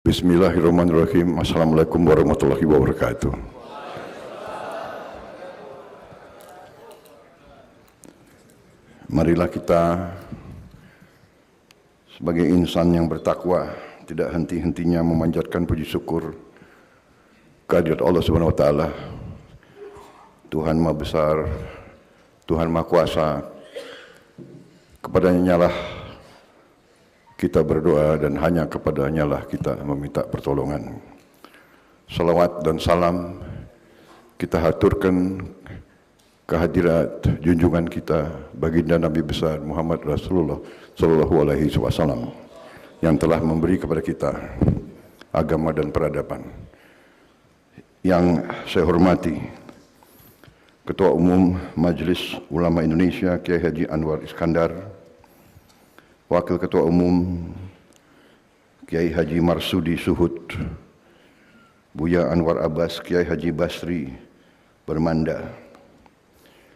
Bismillahirrahmanirrahim. Assalamualaikum warahmatullahi wabarakatuh. Marilah kita sebagai insan yang bertakwa tidak henti-hentinya memanjatkan puji syukur kehadirat Allah Subhanahu wa taala, Tuhan Maha Besar, Tuhan Maha Kuasa. Kepadanya lah kita berdoa dan hanya kepadanya lah kita meminta pertolongan. Salawat dan salam kita haturkan kehadirat junjungan kita baginda Nabi besar Muhammad Rasulullah Sallallahu Alaihi Wasallam yang telah memberi kepada kita agama dan peradaban. Yang saya hormati Ketua Umum Majelis Ulama Indonesia Kiai Haji Anwar Iskandar, Wakil Ketua Umum Kiai Haji Marsudi Suhud, Buya Anwar Abbas Kiai Haji Basri Bermanda,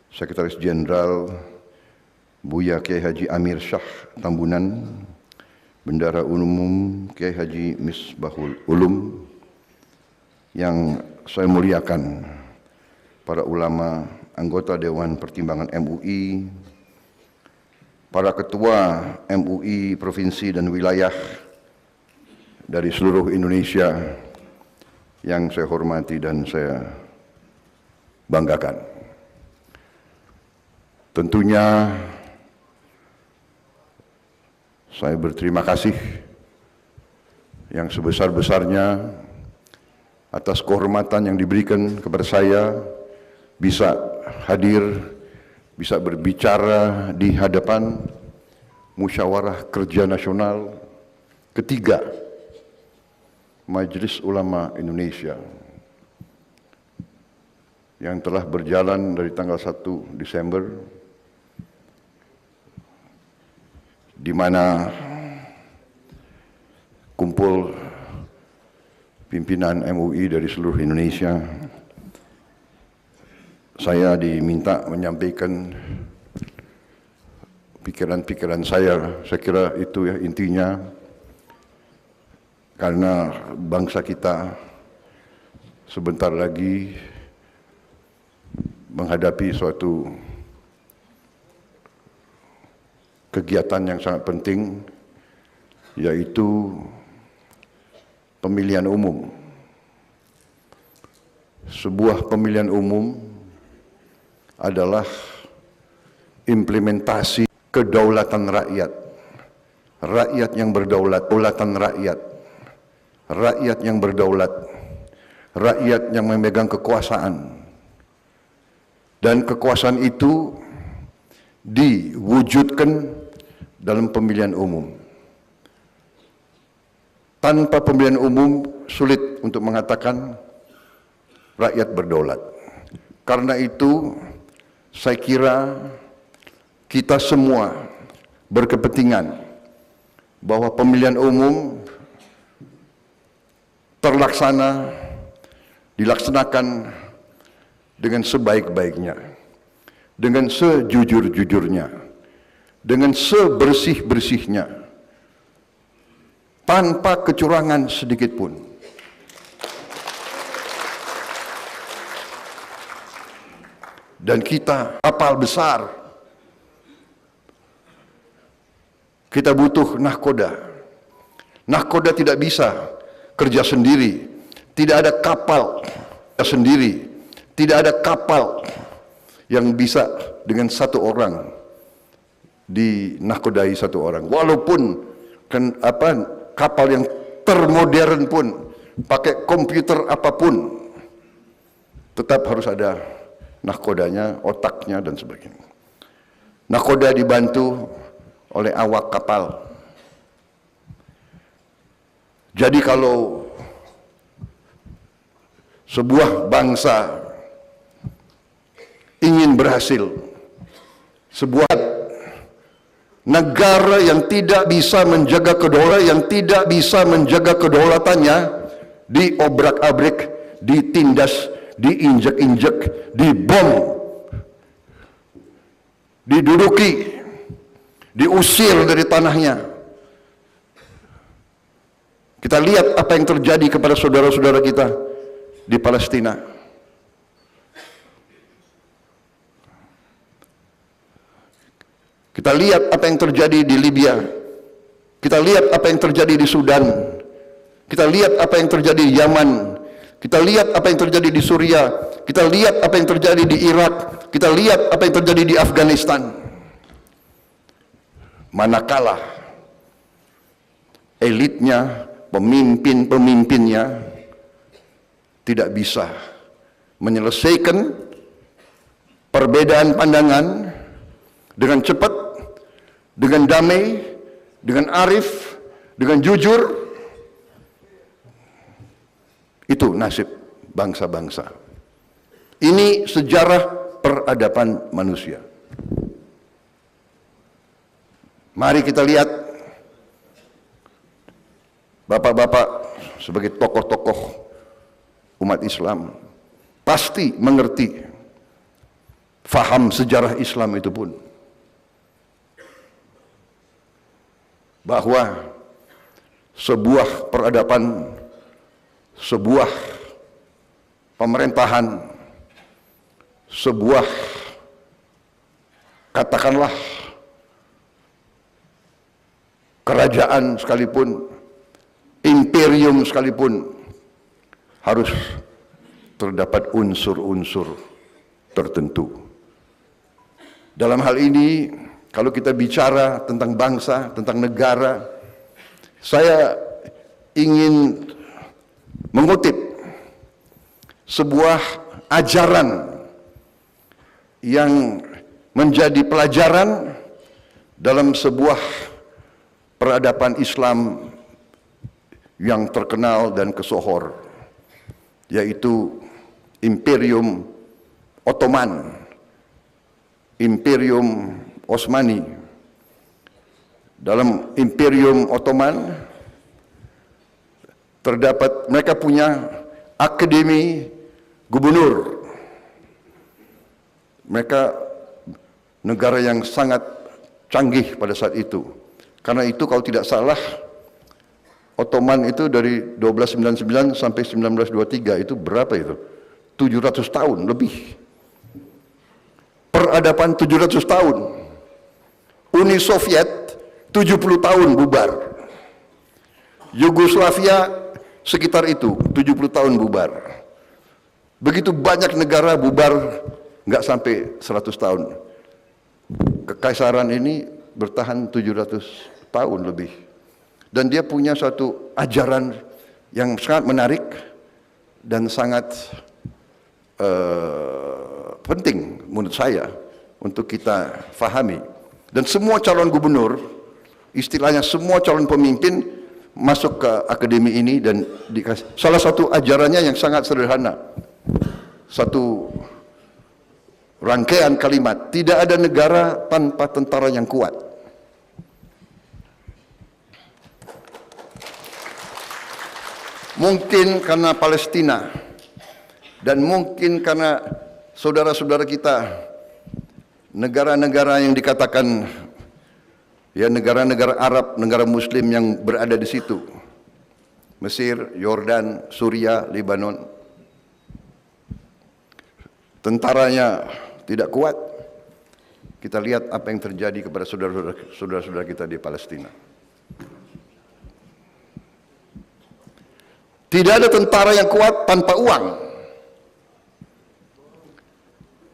Sekretaris Jenderal Buya Kiai Haji Amir Syah Tambunan, Bendara Umum Kiai Haji Misbahul Ulum, yang saya muliakan para ulama, anggota Dewan Pertimbangan MUI, para ketua MUI provinsi dan wilayah dari seluruh Indonesia yang saya hormati dan saya banggakan. Tentunya saya berterima kasih yang sebesar-besarnya atas kehormatan yang diberikan kepada saya bisa hadir, bisa berbicara di hadapan Musyawarah Kerja Nasional ketiga Majelis Ulama Indonesia yang telah berjalan dari tanggal 1 Desember, di mana kumpul pimpinan MUI dari seluruh Indonesia. Saya diminta menyampaikan pikiran-pikiran saya kira itu ya intinya, karena bangsa kita sebentar lagi menghadapi suatu kegiatan yang sangat penting, yaitu pemilihan umum. Sebuah pemilihan umum adalah implementasi kedaulatan rakyat. Rakyat yang berdaulat, daulatan rakyat. Rakyat yang berdaulat. Rakyat yang memegang kekuasaan. Dan kekuasaan itu diwujudkan dalam pemilihan umum. Tanpa pemilihan umum sulit untuk mengatakan rakyat berdaulat. Karena itu saya kira kita semua berkepentingan bahwa pemilihan umum dilaksanakan dengan sebaik-baiknya, dengan sejujur-jujurnya, dengan sebersih-bersihnya, tanpa kecurangan sedikit pun. Dan kita kapal besar, kita butuh nahkoda. Nahkoda tidak bisa kerja sendiri, tidak ada kapal sendiri, tidak ada kapal yang bisa dengan satu orang dinahkodai satu orang. Walaupun kapal yang termodern pun, pakai komputer apapun, tetap harus ada nahkodanya, otaknya dan sebagainya. Nahkoda dibantu oleh awak kapal. Jadi kalau sebuah bangsa ingin berhasil, sebuah negara yang tidak bisa menjaga kedaulatan, yang tidak bisa menjaga kedaulatannya, diobrak-abrik, ditindas, diinjek-injek, dibom, diduduki, diusir dari tanahnya. Kita lihat apa yang terjadi kepada saudara-saudara kita di Palestina. Kita lihat apa yang terjadi di Libya. Kita lihat apa yang terjadi di Sudan. Kita lihat apa yang terjadi di Yaman. Kita lihat apa yang terjadi di Suriah. Kita lihat apa yang terjadi di Irak. Kita lihat apa yang terjadi di Afghanistan. Manakala elitnya, pemimpin-pemimpinnya tidak bisa menyelesaikan perbedaan pandangan dengan cepat, dengan damai, dengan arif, dengan jujur. Itu nasib bangsa-bangsa. Ini sejarah peradaban manusia. Mari kita lihat bapak-bapak sebagai tokoh-tokoh umat Islam pasti mengerti, faham sejarah Islam itu pun, bahwa sebuah peradaban, sebuah pemerintahan, sebuah katakanlah kerajaan sekalipun, imperium sekalipun, harus terdapat unsur-unsur tertentu. Dalam hal ini, kalau kita bicara tentang bangsa, tentang negara, saya ingin mengutip sebuah ajaran yang menjadi pelajaran dalam sebuah peradaban Islam yang terkenal dan kesohor, yaitu Imperium Ottoman, Imperium Osmani. Dalam Imperium Ottoman terdapat, mereka punya akademi gubernur. Mereka negara yang sangat canggih pada saat itu. Karena itu kalau tidak salah, Ottoman itu dari 1299 sampai 1923 itu berapa itu? 700 tahun lebih. Peradaban 700 tahun. Uni Soviet 70 tahun bubar. Yugoslavia sekitar itu 70 tahun bubar. Begitu banyak negara bubar nggak sampai 100 tahun. Kekaisaran ini bertahan 700 tahun lebih. Dan dia punya suatu ajaran yang sangat menarik dan sangat penting menurut saya untuk kita fahami. Dan semua calon gubernur, istilahnya semua calon pemimpin masuk ke akademi ini dan dikasih. Salah satu ajarannya yang sangat sederhana, satu rangkaian kalimat, tidak ada negara tanpa tentara yang kuat. Mungkin karena Palestina dan mungkin karena saudara-saudara kita, negara-negara yang dikatakan ya negara-negara Arab, negara Muslim yang berada di situ, Mesir, Yordan, Suriah, Lebanon, tentaranya tidak kuat. Kita lihat apa yang terjadi kepada saudara-saudara kita di Palestina. Tidak ada tentara yang kuat tanpa uang.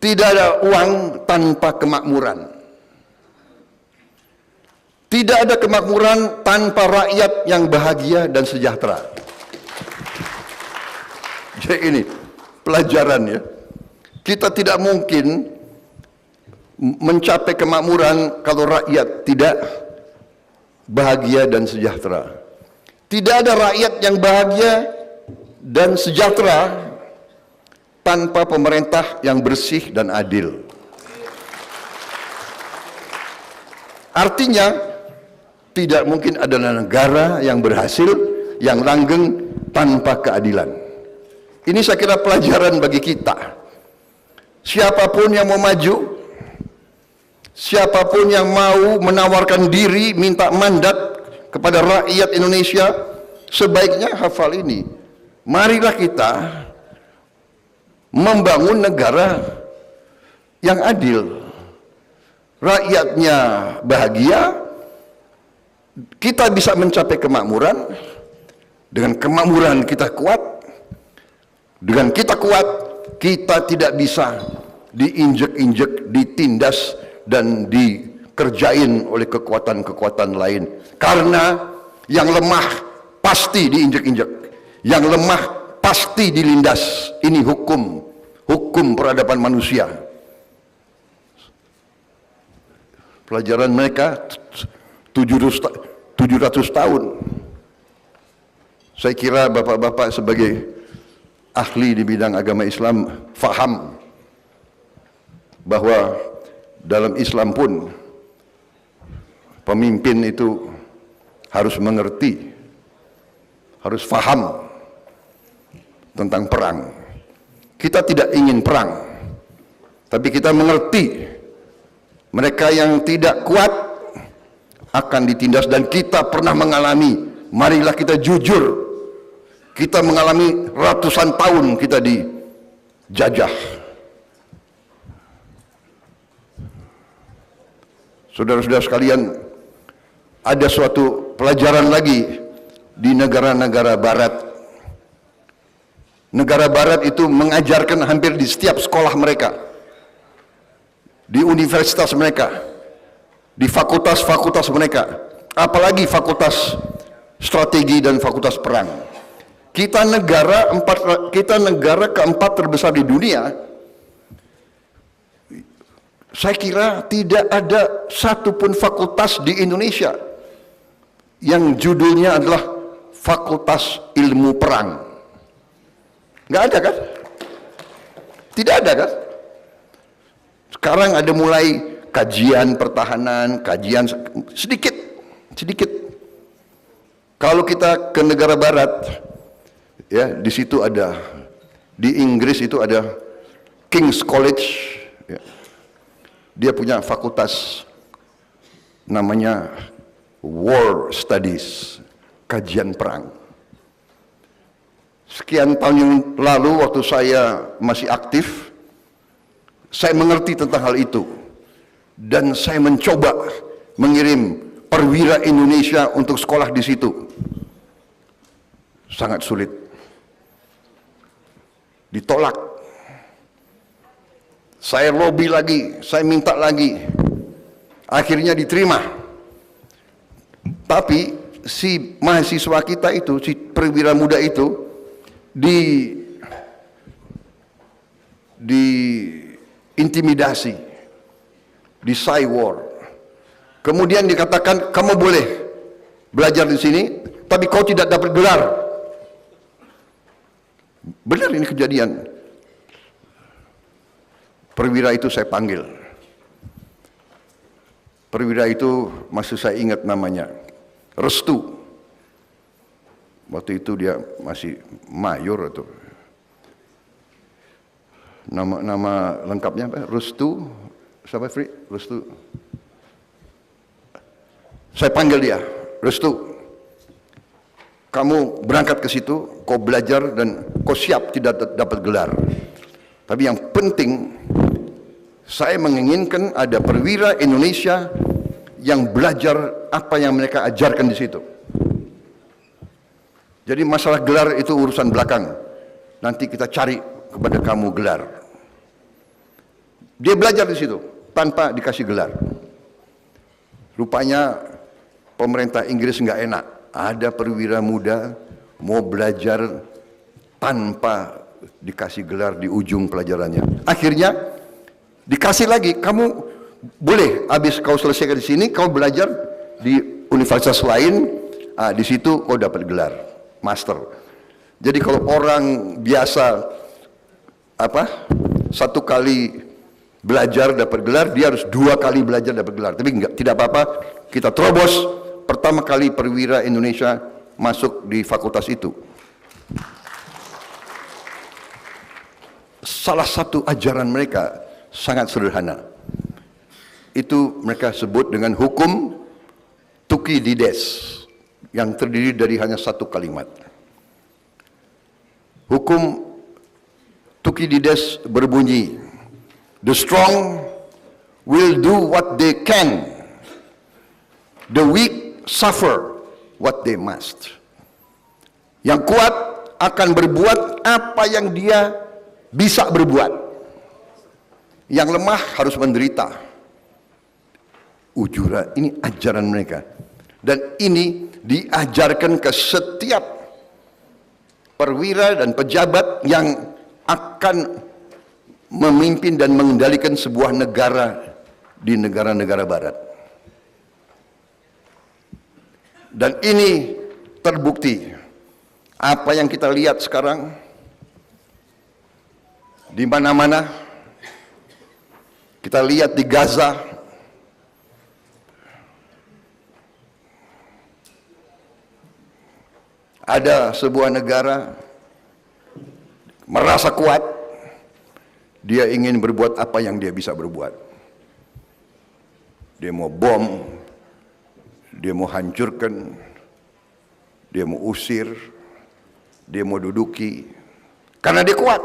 Tidak ada uang tanpa kemakmuran. Tidak ada kemakmuran tanpa rakyat yang bahagia dan sejahtera. Jadi ini pelajaran ya. Kita tidak mungkin mencapai kemakmuran kalau rakyat tidak bahagia dan sejahtera. Tidak ada rakyat yang bahagia dan sejahtera tanpa pemerintah yang bersih dan adil. Artinya, tidak mungkin ada negara yang berhasil, yang langgeng tanpa keadilan. Ini saya kira pelajaran bagi kita. Siapapun yang mau maju, siapapun yang mau menawarkan diri, minta mandat kepada rakyat Indonesia sebaiknya hafal ini. Marilah kita membangun negara yang adil. Rakyatnya bahagia, kita bisa mencapai kemakmuran. Dengan kemakmuran kita kuat. Dengan kita kuat, kita tidak bisa diinjek-injek, ditindas, dan dikerjain oleh kekuatan-kekuatan lain. Karena yang lemah pasti diinjek-injek, yang lemah pasti dilindas. Ini hukum peradaban manusia. Pelajaran mereka 700 tahun. Saya kira bapak-bapak sebagai ahli di bidang agama Islam faham bahwa dalam Islam pun pemimpin itu harus mengerti, harus faham tentang perang. Kita tidak ingin perang, tapi kita mengerti mereka yang tidak kuat akan ditindas, dan kita pernah mengalami. Marilah kita jujur, kita mengalami ratusan tahun kita dijajah. Saudara-saudara sekalian, ada suatu pelajaran lagi di negara-negara barat. Negara barat itu mengajarkan hampir di setiap sekolah mereka, di universitas mereka, di fakultas-fakultas mereka, apalagi fakultas strategi dan fakultas perang. Kita negara keempat terbesar di dunia. Saya kira tidak ada satupun fakultas di Indonesia yang judulnya adalah Fakultas Ilmu Perang. Nggak ada kan? Tidak ada kan? Sekarang ada mulai kajian pertahanan, kajian sedikit. Kalau kita ke negara barat, ya di situ ada, di Inggris itu ada King's College, ya. Dia punya fakultas namanya War Studies, kajian perang. Sekian tahun yang lalu waktu saya masih aktif, saya mengerti tentang hal itu, dan saya mencoba mengirim perwira Indonesia untuk sekolah di situ. Sangat sulit, ditolak. Saya lobby lagi, saya minta lagi, akhirnya diterima. Tapi si mahasiswa kita itu, si perwira muda itu diintimidasi, di cywar. Kemudian dikatakan kamu boleh belajar di sini, tapi kau tidak dapat gelar. Benar ini kejadian. Perwira itu saya panggil. Perwira itu masih saya ingat namanya, Restu. Waktu itu dia masih mayor atau nama lengkapnya apa? Restu, siapa Fri? Restu. Saya panggil dia, Restu. Kamu berangkat ke situ, kau belajar dan kau siap tidak dapat gelar. Tapi yang penting, saya menginginkan ada perwira Indonesia yang belajar apa yang mereka ajarkan di situ. Jadi masalah gelar itu urusan belakang. Nanti kita cari kepada kamu gelar. Dia belajar di situ tanpa dikasih gelar. Rupanya pemerintah Inggris nggak enak. Ada perwira muda mau belajar tanpa dikasih gelar di ujung pelajarannya. Akhirnya dikasih lagi, kamu boleh habis kau selesaikan di sini, kau belajar di universitas lain, di situ kau dapat gelar master. Jadi kalau orang biasa satu kali belajar dapat gelar, dia harus 2 kali belajar dapat gelar. Tapi tidak apa-apa, kita terobos. Pertama kali perwira Indonesia masuk di fakultas itu. Salah satu ajaran mereka sangat sederhana. Itu mereka sebut dengan hukum Thukydides. yang terdiri dari hanya satu kalimat. Hukum Thukydides berbunyi, "The strong will do what they can, the weak suffer what they must." Yang kuat akan berbuat apa yang dia bisa berbuat. Yang lemah harus menderita. Ujura, ini ajaran mereka. Dan ini diajarkan ke setiap perwira dan pejabat yang akan memimpin dan mengendalikan sebuah negara di negara-negara barat. Dan ini terbukti. Apa yang kita lihat sekarang di mana-mana, kita lihat di Gaza, ada sebuah negara merasa kuat, dia ingin berbuat apa yang dia bisa berbuat. Dia mau bom, dia mau hancurkan, dia mau usir, dia mau duduki, karena dia kuat.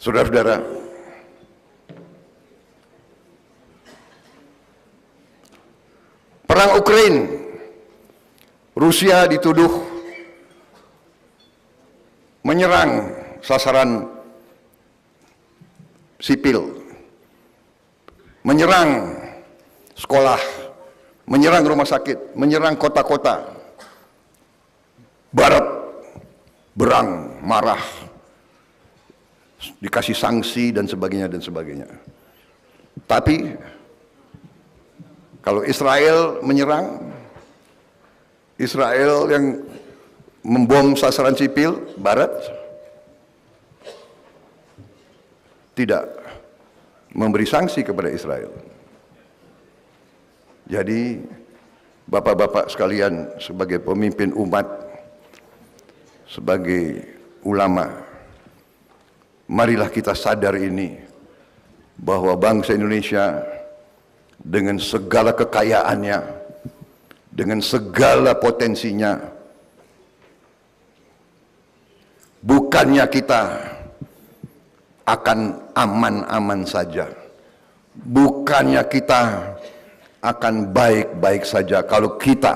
Saudara-saudara, perang Ukraina, Rusia dituduh menyerang sasaran sipil, menyerang sekolah, menyerang rumah sakit, menyerang kota-kota. Barat berang, marah, dikasih sanksi dan sebagainya dan sebagainya. Tapi kalau Israel menyerang, Israel yang membom sasaran sipil Barat tidak memberi sanksi kepada Israel. Jadi bapak-bapak sekalian, sebagai pemimpin umat, sebagai ulama, marilah kita sadar ini, bahwa bangsa Indonesia dengan segala kekayaannya, dengan segala potensinya, bukannya kita akan aman-aman saja, bukannya kita akan baik-baik saja kalau kita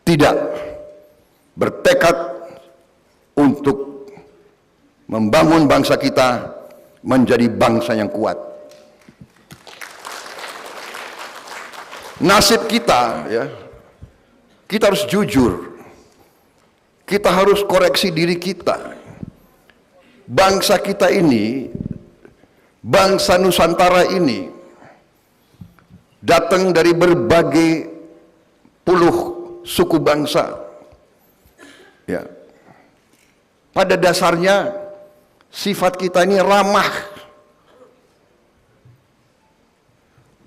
tidak bertekad untuk membangun bangsa kita menjadi bangsa yang kuat. Nasib kita, ya, kita harus jujur, kita harus koreksi diri kita. Bangsa kita ini, bangsa Nusantara ini, datang dari berbagai puluh suku bangsa, ya. Pada dasarnya sifat kita ini ramah.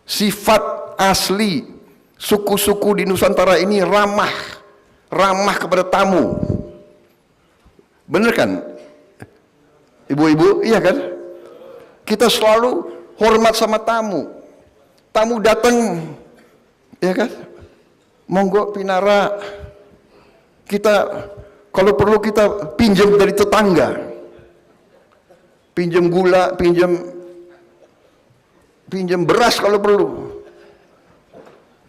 Sifat asli suku-suku di Nusantara ini ramah. Ramah kepada tamu. Benar kan? Ibu-ibu, iya kan? Kita selalu hormat sama tamu. Tamu datang, iya kan? Monggo pinara. Kita kalau perlu kita pinjam dari tetangga, pinjam gula, pinjam beras kalau perlu,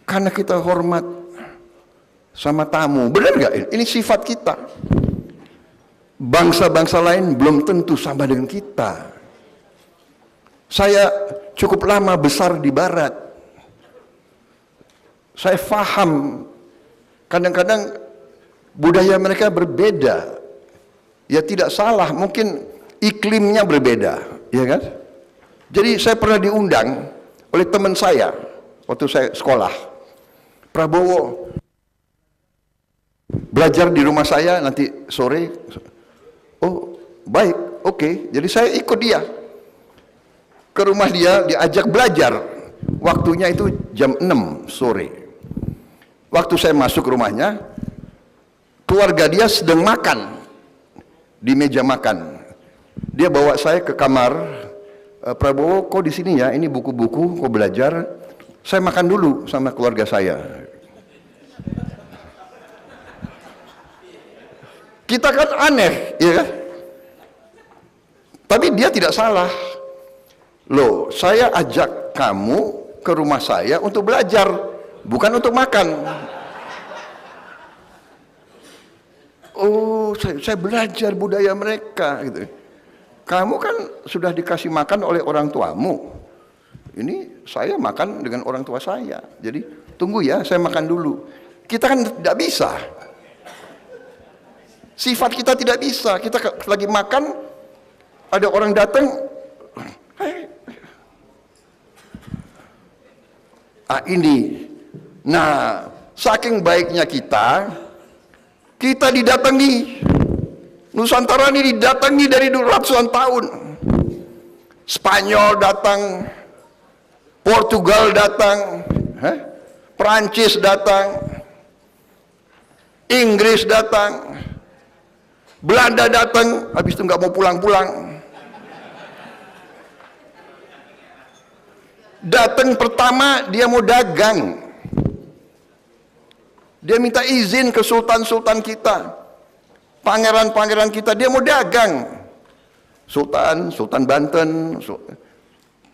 karena kita hormat sama tamu. Benar nggak? Ini sifat kita. Bangsa-bangsa lain belum tentu sama dengan kita. Saya cukup lama besar di Barat, saya paham kadang-kadang budaya mereka berbeda. Ya tidak salah, mungkin iklimnya berbeda, ya kan? Jadi saya pernah diundang oleh teman saya waktu saya sekolah. Prabowo belajar di rumah saya nanti sore. Oh baik, oke. Jadi saya ikut dia ke rumah dia, diajak belajar. Waktunya itu jam 6 sore. Waktu saya masuk ke rumahnya, keluarga dia sedang makan di meja makan. Dia bawa saya ke kamar. Prabowo, kok di sini ya? Ini buku-buku, kok belajar? Saya makan dulu sama keluarga saya. Kita kan aneh, ya kan? Tapi dia tidak salah. Loh, saya ajak kamu ke rumah saya untuk belajar, bukan untuk makan. Oh, saya belajar budaya mereka gitu. Kamu kan sudah dikasih makan oleh orang tuamu. Ini saya makan dengan orang tua saya. Jadi tunggu ya, saya makan dulu. Kita kan tidak bisa. Sifat kita tidak bisa. Kita lagi makan, ada orang datang, ini. Nah, saking baiknya kita didatangi. Nusantara ini didatangi dari ratusan tahun. Spanyol datang, Portugal datang, Perancis datang, Inggris datang, Belanda datang, habis itu nggak mau pulang-pulang. Datang pertama dia mau dagang. Dia minta izin ke sultan-sultan kita, pangeran-pangeran kita, dia mau dagang. Sultan Banten,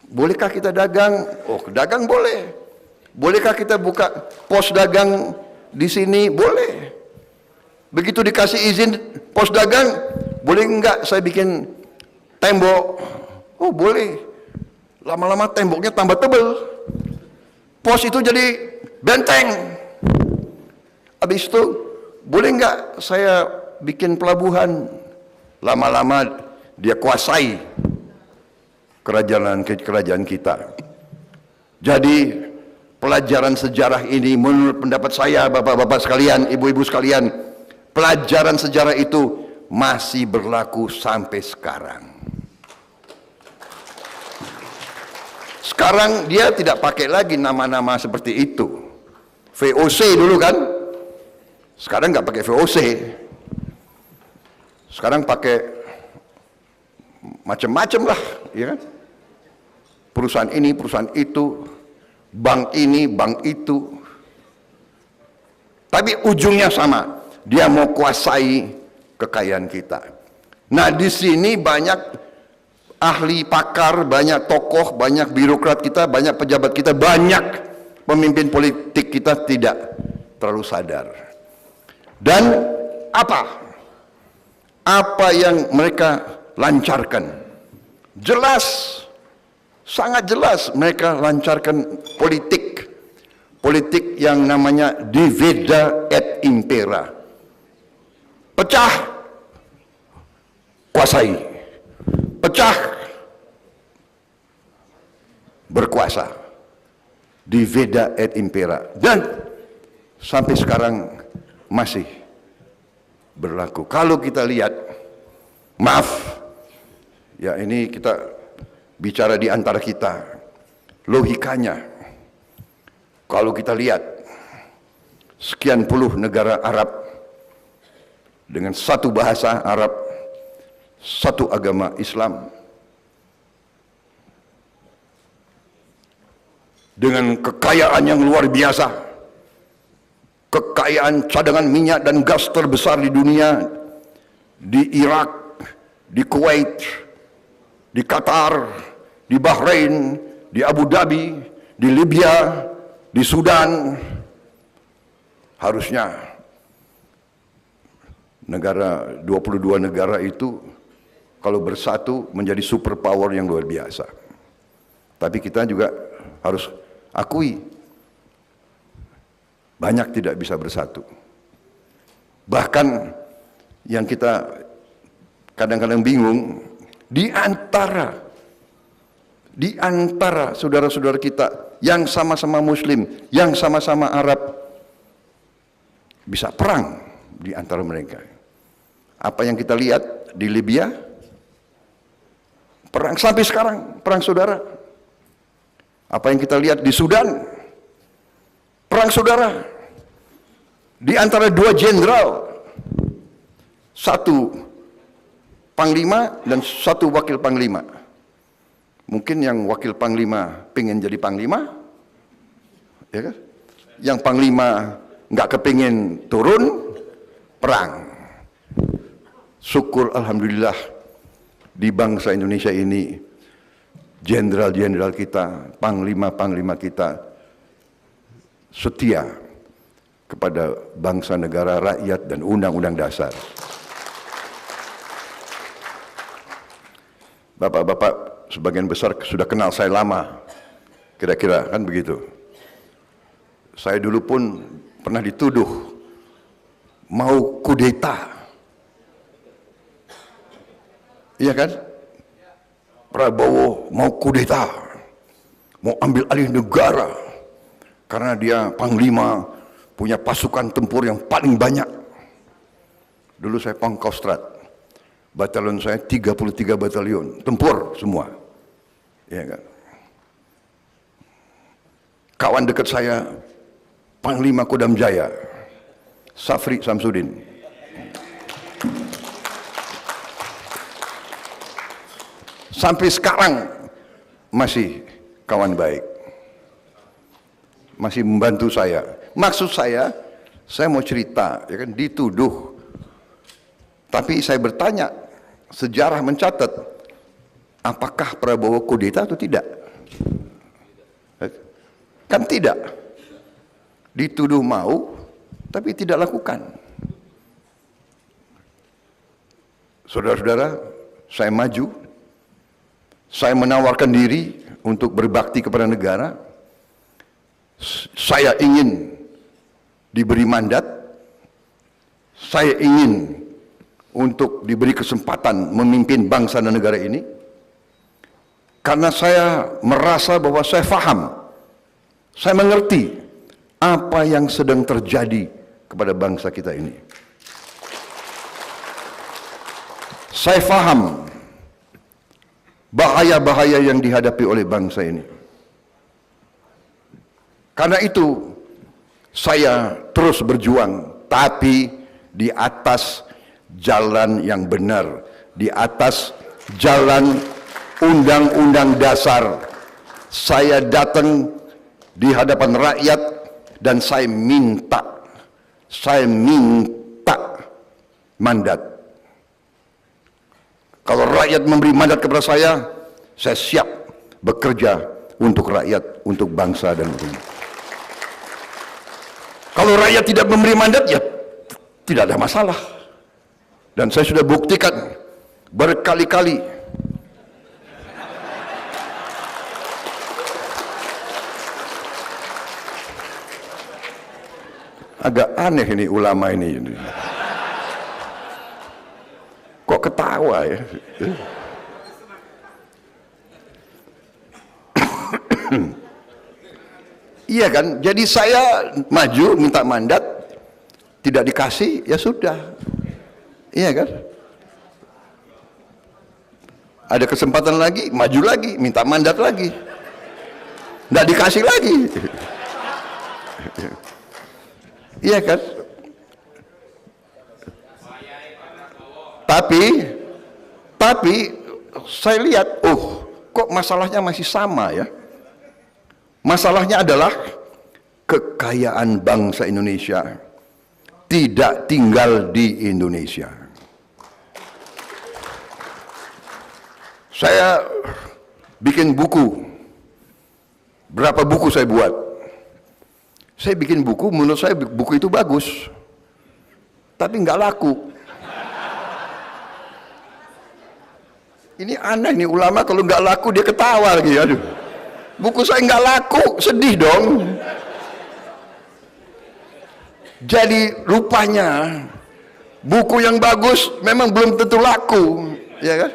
bolehkah kita dagang? Oh, dagang boleh. Bolehkah kita buka pos dagang di sini? Boleh. Begitu dikasih izin pos dagang, boleh enggak saya bikin tembok? Oh, boleh. Lama-lama temboknya tambah tebal. Pos itu jadi benteng. Habis itu, boleh enggak saya bikin pelabuhan? Lama-lama dia kuasai kerajaan kita. Jadi pelajaran sejarah ini menurut pendapat saya, bapak-bapak sekalian, ibu-ibu sekalian, pelajaran sejarah itu masih berlaku sampai sekarang. Sekarang dia tidak pakai lagi nama-nama seperti itu. VOC dulu kan, sekarang nggak pakai VOC. Sekarang pakai macam-macam lah, ya kan? Perusahaan ini, perusahaan itu, bank ini, bank itu. Tapi ujungnya sama. Dia mau kuasai kekayaan kita. Nah, di sini banyak ahli pakar, banyak tokoh, banyak birokrat kita, banyak pejabat kita, banyak pemimpin politik kita tidak terlalu sadar. Dan apa yang mereka lancarkan? Jelas, sangat jelas mereka lancarkan politik yang namanya divida et impera. Pecah, kuasai. Pecah, berkuasa. Divida et impera. Dan sampai sekarang masih berlaku. Kalau kita lihat, maaf, ya ini kita bicara di antara kita, logikanya, kalau kita lihat sekian puluh negara Arab dengan satu bahasa Arab, satu agama Islam, dengan kekayaan yang luar biasa, kekayaan cadangan minyak dan gas terbesar di dunia, di Irak, di Kuwait, di Qatar, di Bahrain, di Abu Dhabi, di Libya, di Sudan. Harusnya 22 negara itu kalau bersatu menjadi superpower yang luar biasa. Tapi kita juga harus akui, banyak tidak bisa bersatu. Bahkan yang kita kadang-kadang bingung, di antara saudara-saudara kita yang sama-sama Muslim, yang sama-sama Arab, bisa perang di antara mereka. Apa yang kita lihat di Libya, perang sampai sekarang, perang saudara. Apa yang kita lihat di Sudan, perang saudara. Di antara dua jenderal, satu panglima dan satu wakil panglima. Mungkin yang wakil panglima pengen jadi panglima, ya kan? Yang panglima nggak kepingin turun, perang. syukur alhamdulillah di bangsa Indonesia ini jenderal-jenderal kita, panglima-panglima kita setia kepada bangsa, negara, rakyat, dan undang-undang dasar. Bapak-bapak sebagian besar sudah kenal saya lama, kira-kira kan begitu. Saya dulu pun pernah dituduh mau kudeta. Iya kan? Prabowo mau kudeta, mau ambil alih negara, karena dia panglima, punya pasukan tempur yang paling banyak. Dulu saya Pangkostrat, batalion saya 33 batalion, tempur semua. Ya kan? Kawan dekat saya, Panglima Kodam Jaya, Safri Samsudin. Sampai sekarang masih kawan baik, masih membantu saya. Maksud saya mau cerita, ya kan, dituduh. Tapi saya bertanya, sejarah mencatat, apakah Prabowo kudeta atau tidak? Kan tidak. Dituduh mau, tapi tidak lakukan. Saudara-saudara, saya maju. Saya menawarkan diri untuk berbakti kepada negara. Saya ingin diberi mandat. Saya ingin untuk diberi kesempatan memimpin bangsa dan negara ini. Karena saya merasa bahwa saya faham, saya mengerti apa yang sedang terjadi kepada bangsa kita ini. Saya faham bahaya-bahaya yang dihadapi oleh bangsa ini. Karena itu saya terus berjuang, tapi di atas jalan yang benar, di atas jalan undang-undang dasar. Saya datang di hadapan rakyat dan saya minta mandat. Kalau rakyat memberi mandat kepada saya siap bekerja untuk rakyat, untuk bangsa dan negara. Kalau rakyat tidak memberi mandat, ya tidak ada masalah. Dan saya sudah buktikan berkali-kali. Agak aneh ini ulama ini. Kok ketawa ya? Iya kan? Jadi saya maju minta mandat, tidak dikasih, ya sudah. Iya kan? Ada kesempatan lagi, maju lagi, minta mandat lagi. Tidak dikasih lagi. Iya kan? Tapi saya lihat, kok masalahnya masih sama ya? Masalahnya adalah kekayaan bangsa Indonesia tidak tinggal di Indonesia. Saya bikin buku. Berapa buku saya buat? Saya bikin buku, menurut saya buku itu bagus. Tapi nggak laku. Ini aneh nih, ulama kalau nggak laku dia ketawa lagi. Aduh, buku saya nggak laku, sedih dong. Jadi rupanya buku yang bagus memang belum tentu laku, ya kan?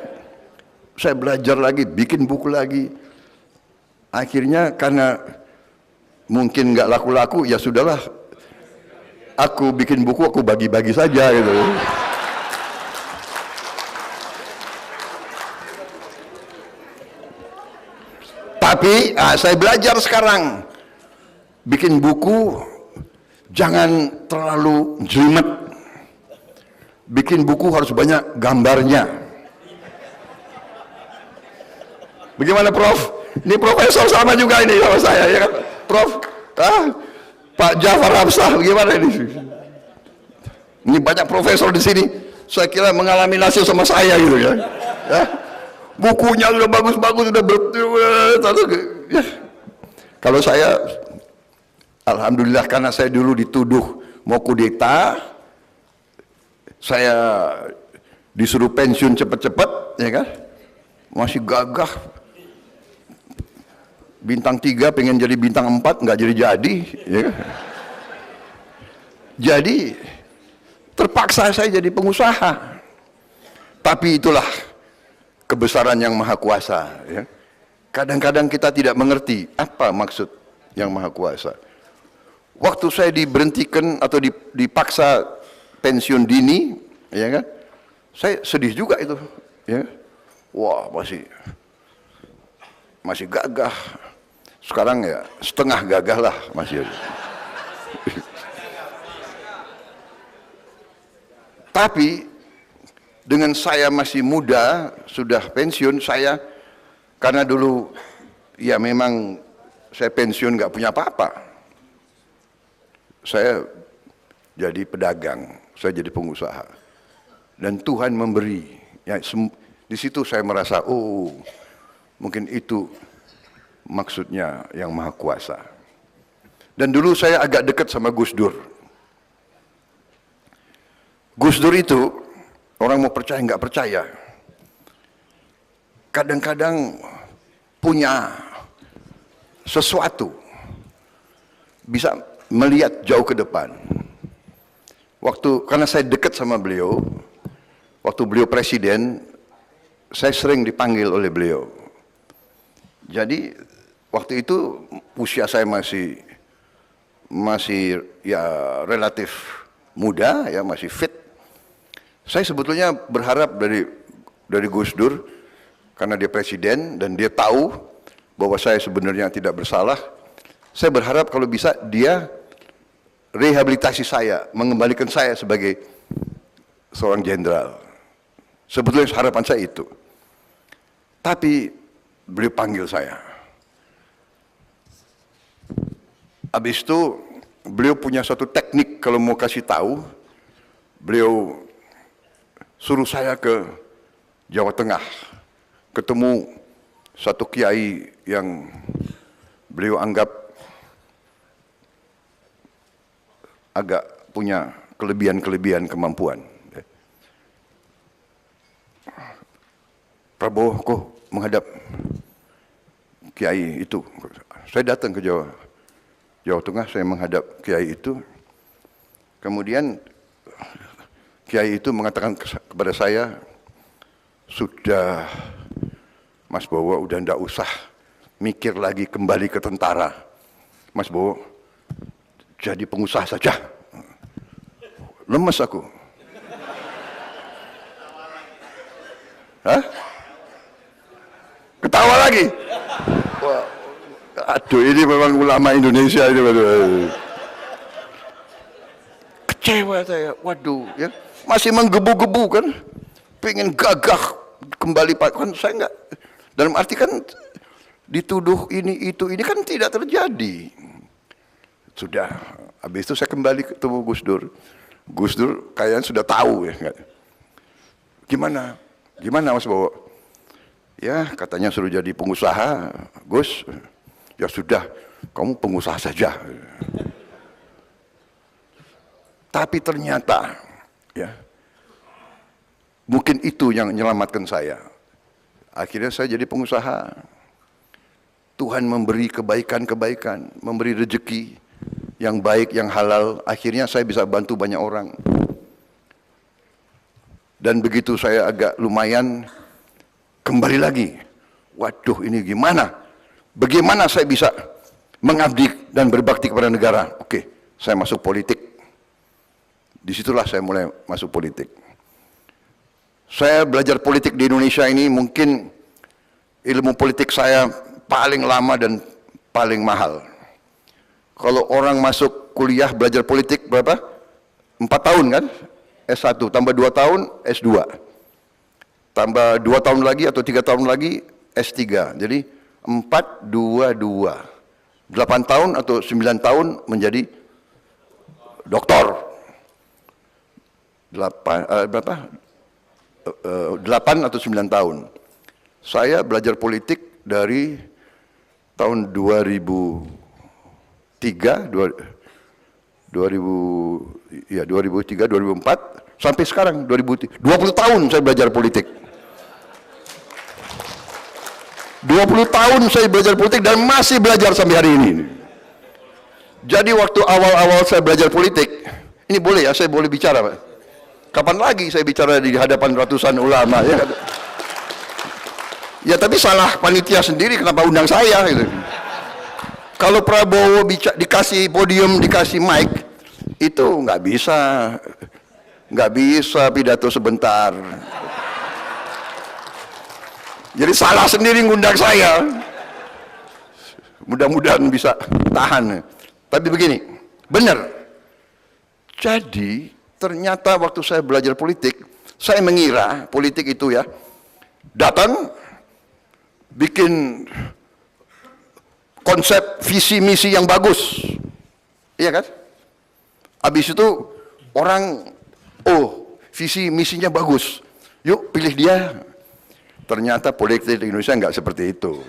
Saya belajar lagi, bikin buku lagi. Akhirnya karena mungkin nggak laku-laku, ya sudahlah. Aku bikin buku, aku bagi-bagi saja gitu. Tapi saya belajar sekarang bikin buku jangan terlalu jelimet. Bikin buku harus banyak gambarnya. Bagaimana Prof? Ini profesor sama juga ini sama saya ya kan? Prof, Pak Jafar Hafsah bagaimana ini? Ini banyak profesor di sini. Saya kira mengalami nasib sama saya gitu ya. Ya. Bukunya sudah bagus-bagus, sudah ya. Kalau saya, alhamdulillah karena saya dulu dituduh mau kudeta, saya disuruh pensiun cepat-cepat, ya kan? Masih gagah. Bintang 3 pengen jadi bintang 4, nggak jadi-jadi, ya kan? Jadi terpaksa saya jadi pengusaha. Tapi itulah kebesaran yang maha kuasa, ya. Kadang-kadang kita tidak mengerti apa maksud yang maha kuasa. Waktu saya diberhentikan atau dipaksa pensiun dini, ya kan? Saya sedih juga itu, ya. Wah, masih gagah. Sekarang ya setengah gagah lah masih. Tapi dengan saya masih muda, sudah pensiun, saya karena dulu ya memang saya pensiun nggak punya apa-apa. Saya jadi pedagang, saya jadi pengusaha. Dan Tuhan memberi. Ya, di situ saya merasa, oh, mungkin itu maksudnya yang maha kuasa. Dan dulu saya agak dekat sama Gus Dur. Gus Dur itu, orang mau percaya nggak percaya, kadang-kadang punya sesuatu, bisa melihat jauh ke depan. Karena saya dekat sama beliau, waktu beliau presiden, saya sering dipanggil oleh beliau. Jadi waktu itu usia saya masih ya relatif muda, ya masih fit. Saya sebetulnya berharap dari Gus Dur, karena dia presiden dan dia tahu bahwa saya sebenarnya tidak bersalah. Saya berharap kalau bisa dia rehabilitasi saya, mengembalikan saya sebagai seorang jenderal. Sebetulnya harapan saya itu. Tapi beliau panggil saya. Habis itu beliau punya satu teknik kalau mau kasih tahu. Beliau suruh saya ke Jawa Tengah, ketemu satu kiai yang beliau anggap agak punya kelebihan kemampuan. Prabowo kok menghadap kiai itu. Saya datang ke Jawa Tengah, saya menghadap kiai itu. Kemudian kiai itu mengatakan kepada saya, sudah Mas Bowo, udah ndak usah mikir lagi kembali ke tentara. Mas Bowo, jadi pengusaha saja. Lemes aku. Hah? Ketawa lagi. Wah, aduh, ini memang ulama Indonesia ini. Kecewa saya, waduh, ya. Masih menggebu-gebu kan, pengen gagah kembali Pak, kan saya enggak, dalam arti kan dituduh ini kan tidak terjadi. Sudah, habis itu saya kembali ketemu Gus Dur. Gus Dur kayaknya sudah tahu ya. Gimana Mas Bowo? Ya katanya suruh jadi pengusaha, Gus. Ya sudah, kamu pengusaha saja. Tapi ternyata, ya, mungkin itu yang menyelamatkan saya. Akhirnya saya jadi pengusaha. Tuhan memberi kebaikan-kebaikan, memberi rezeki yang baik, yang halal. Akhirnya saya bisa bantu banyak orang. Dan begitu saya agak lumayan, kembali lagi. Waduh, ini gimana? Bagaimana saya bisa mengabdi dan berbakti kepada negara? Oke, saya masuk politik. Disitulah saya mulai masuk politik. Saya belajar politik di Indonesia ini, mungkin ilmu politik saya paling lama dan paling mahal. Kalau orang masuk kuliah belajar politik berapa? 4 tahun kan? S1, tambah 2 tahun S2. Tambah 2 tahun lagi atau 3 tahun lagi S3. Jadi 4, 2, 2. 8 tahun atau 9 tahun menjadi doktor. 8 atau 9 tahun. Saya belajar politik dari tahun 2003, 2003, 2004 sampai sekarang 20 tahun saya belajar politik. 20 tahun saya belajar politik dan masih belajar sampai hari ini. Jadi waktu awal-awal saya belajar politik, ini boleh ya, saya boleh bicara, Pak? Kapan lagi saya bicara di hadapan ratusan ulama, ya kan? Ya tapi salah panitia sendiri, kenapa undang saya gitu. Kalau Prabowo dikasih podium, dikasih mic, itu nggak bisa pidato sebentar. Jadi salah sendiri ngundang saya. Mudah-mudahan bisa tahan. Tapi begini, benar. Jadi ternyata waktu saya belajar politik, saya mengira politik itu ya, datang, bikin konsep visi misi yang bagus, iya kan? Habis itu orang, oh visi misinya bagus, yuk pilih dia. Ternyata politik di Indonesia nggak seperti itu.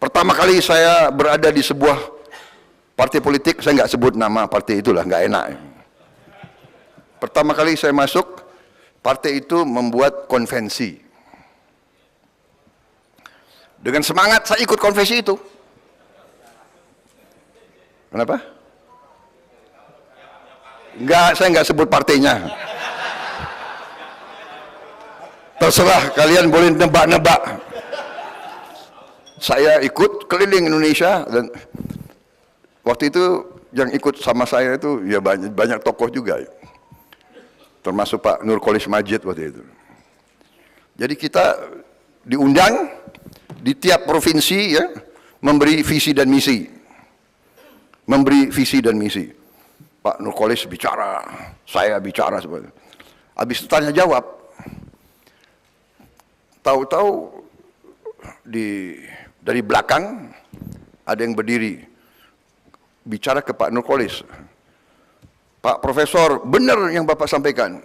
Pertama kali saya berada di sebuah partai politik, saya nggak sebut nama partai itulah, nggak enak. Pertama kali saya masuk, partai itu membuat konvensi. Dengan semangat saya ikut konvensi itu. Kenapa? Enggak, saya nggak sebut partainya. Terserah, kalian boleh nebak-nebak. Saya ikut keliling Indonesia dan waktu itu yang ikut sama saya itu ya banyak tokoh juga, termasuk Pak Nurkolis Majid waktu itu. Jadi kita diundang di tiap provinsi ya, memberi visi dan misi, Pak Nurkolis bicara, saya bicara seperti. Habis itu tanya jawab. Tahu-tahu dari belakang ada yang berdiri bicara ke Pak Nurkolis. Pak Profesor, benar yang Bapak sampaikan,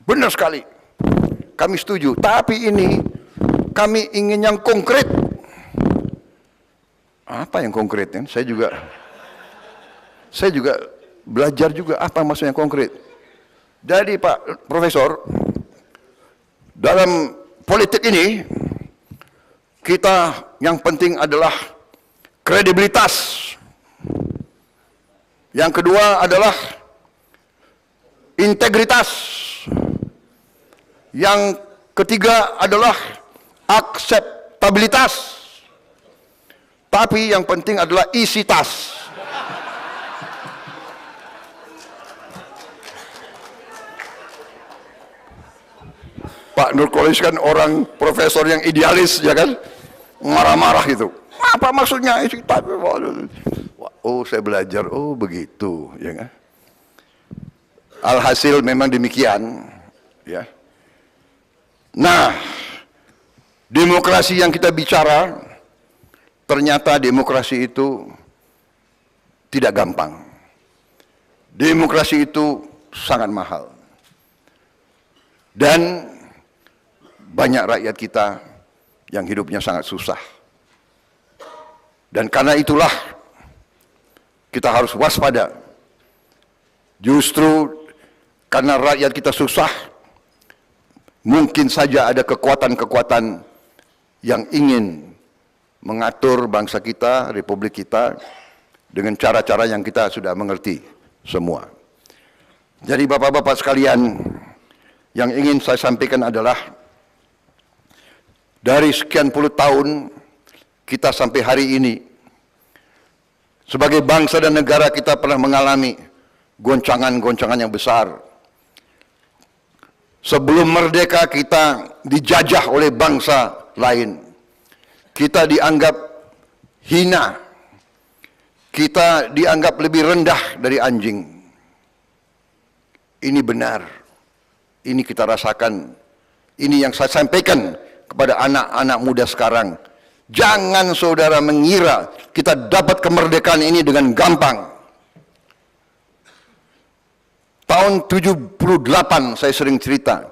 benar sekali, kami setuju, tapi ini kami ingin yang konkret. Apa yang konkret? Saya juga belajar juga apa maksudnya konkret. Jadi Pak Profesor, dalam politik ini kita yang penting adalah kredibilitas. Yang kedua adalah integritas. Yang ketiga adalah akseptabilitas. Tapi yang penting adalah isi tas. Pak Nurkolis kan orang profesor yang idealis, ya kan, marah-marah gitu. Apa maksudnya isi tas? Oh, saya belajar, oh begitu, ya kan. Alhasil memang demikian, ya. Nah, demokrasi yang kita bicara, ternyata demokrasi itu tidak gampang. Demokrasi itu sangat mahal. Dan banyak rakyat kita yang hidupnya sangat susah. Dan karena itulah kita harus waspada. Justru karena rakyat kita susah, mungkin saja ada kekuatan-kekuatan yang ingin mengatur bangsa kita, republik kita, dengan cara-cara yang kita sudah mengerti semua. Jadi bapak-bapak sekalian, yang ingin saya sampaikan adalah, dari sekian puluh tahun kita sampai hari ini, sebagai bangsa dan negara kita pernah mengalami goncangan-goncangan yang besar. Sebelum merdeka kita dijajah oleh bangsa lain. Kita dianggap hina. Kita dianggap lebih rendah dari anjing. Ini benar. Ini kita rasakan. Ini yang saya sampaikan kepada anak-anak muda sekarang. Jangan saudara mengira kita dapat kemerdekaan ini dengan gampang. tahun 78 saya sering cerita.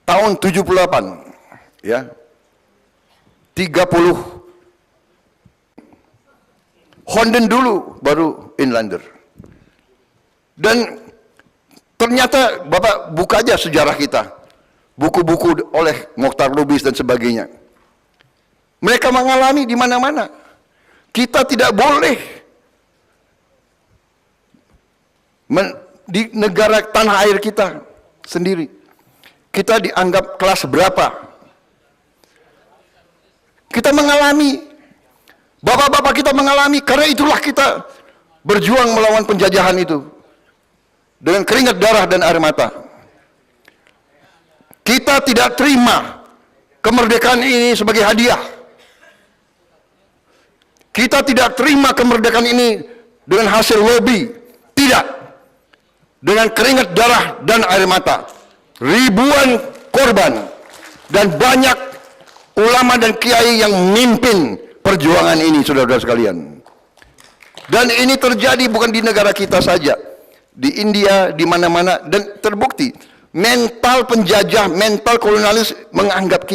Tahun 78 ya. 30 Honden dulu baru Inlander. Dan ternyata Bapak buka aja sejarah kita. Buku-buku oleh Mokhtar Lubis dan sebagainya. Mereka mengalami di mana-mana. Kita tidak boleh di negara tanah air kita sendiri. Kita dianggap kelas berapa? Kita mengalami. Bapak-bapak kita mengalami. Karena itulah kita berjuang melawan penjajahan itu. Dengan keringat darah dan air mata. Kita tidak terima kemerdekaan ini sebagai hadiah. Kita tidak terima kemerdekaan ini dengan hasil lobby. Tidak. Dengan keringat darah dan air mata. Ribuan korban. Dan banyak ulama dan kiai yang memimpin perjuangan ini, saudara-saudara sekalian. Dan ini terjadi bukan di negara kita saja. Di India, di mana-mana. Dan terbukti. Mental penjajah, mental kolonialis menganggap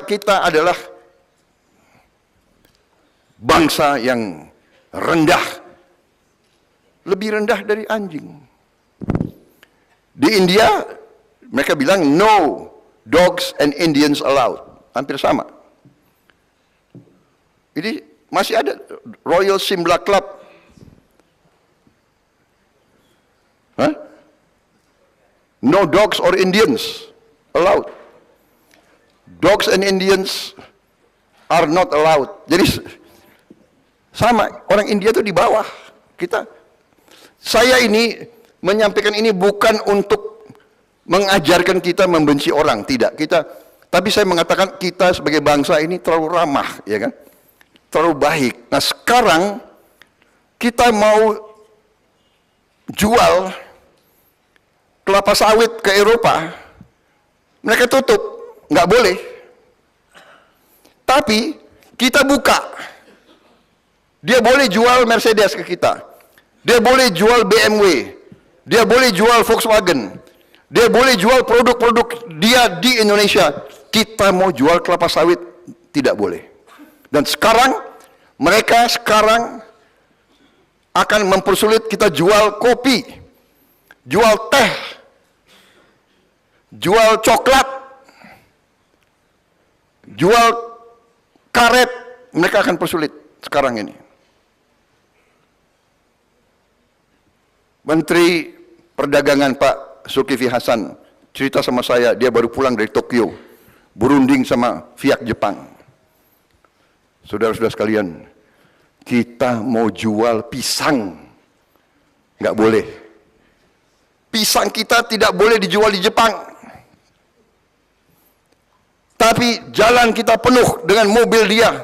kita adalah bangsa yang rendah, lebih rendah dari anjing. Di India mereka bilang no dogs and Indians allowed, hampir sama. Ini masih ada Royal Shimla Club. Hah? No dogs or Indians allowed. Dogs and Indians are not allowed. Jadi sama, orang India itu di bawah kita. Saya ini menyampaikan ini bukan untuk mengajarkan kita membenci orang, tidak. Tapi saya mengatakan kita sebagai bangsa ini terlalu ramah, ya kan? Terlalu baik. Nah, sekarang kita mau jual kelapa sawit ke Eropa, mereka tutup, nggak boleh. Tapi kita buka, dia boleh jual Mercedes ke kita, dia boleh jual BMW, dia boleh jual Volkswagen, dia boleh jual produk-produk dia di Indonesia. Kita mau jual kelapa sawit, tidak boleh. Dan sekarang, mereka sekarang akan mempersulit kita jual kopi, jual teh, jual coklat, jual karet. Mereka akan persulit sekarang ini. Menteri Perdagangan Pak Zulkifli Hasan cerita sama saya, dia baru pulang dari Tokyo, berunding sama pihak Jepang. Saudara-saudara sekalian, kita mau jual pisang, nggak boleh. Pisang kita tidak boleh dijual di Jepang. Tapi jalan kita penuh dengan mobil dia.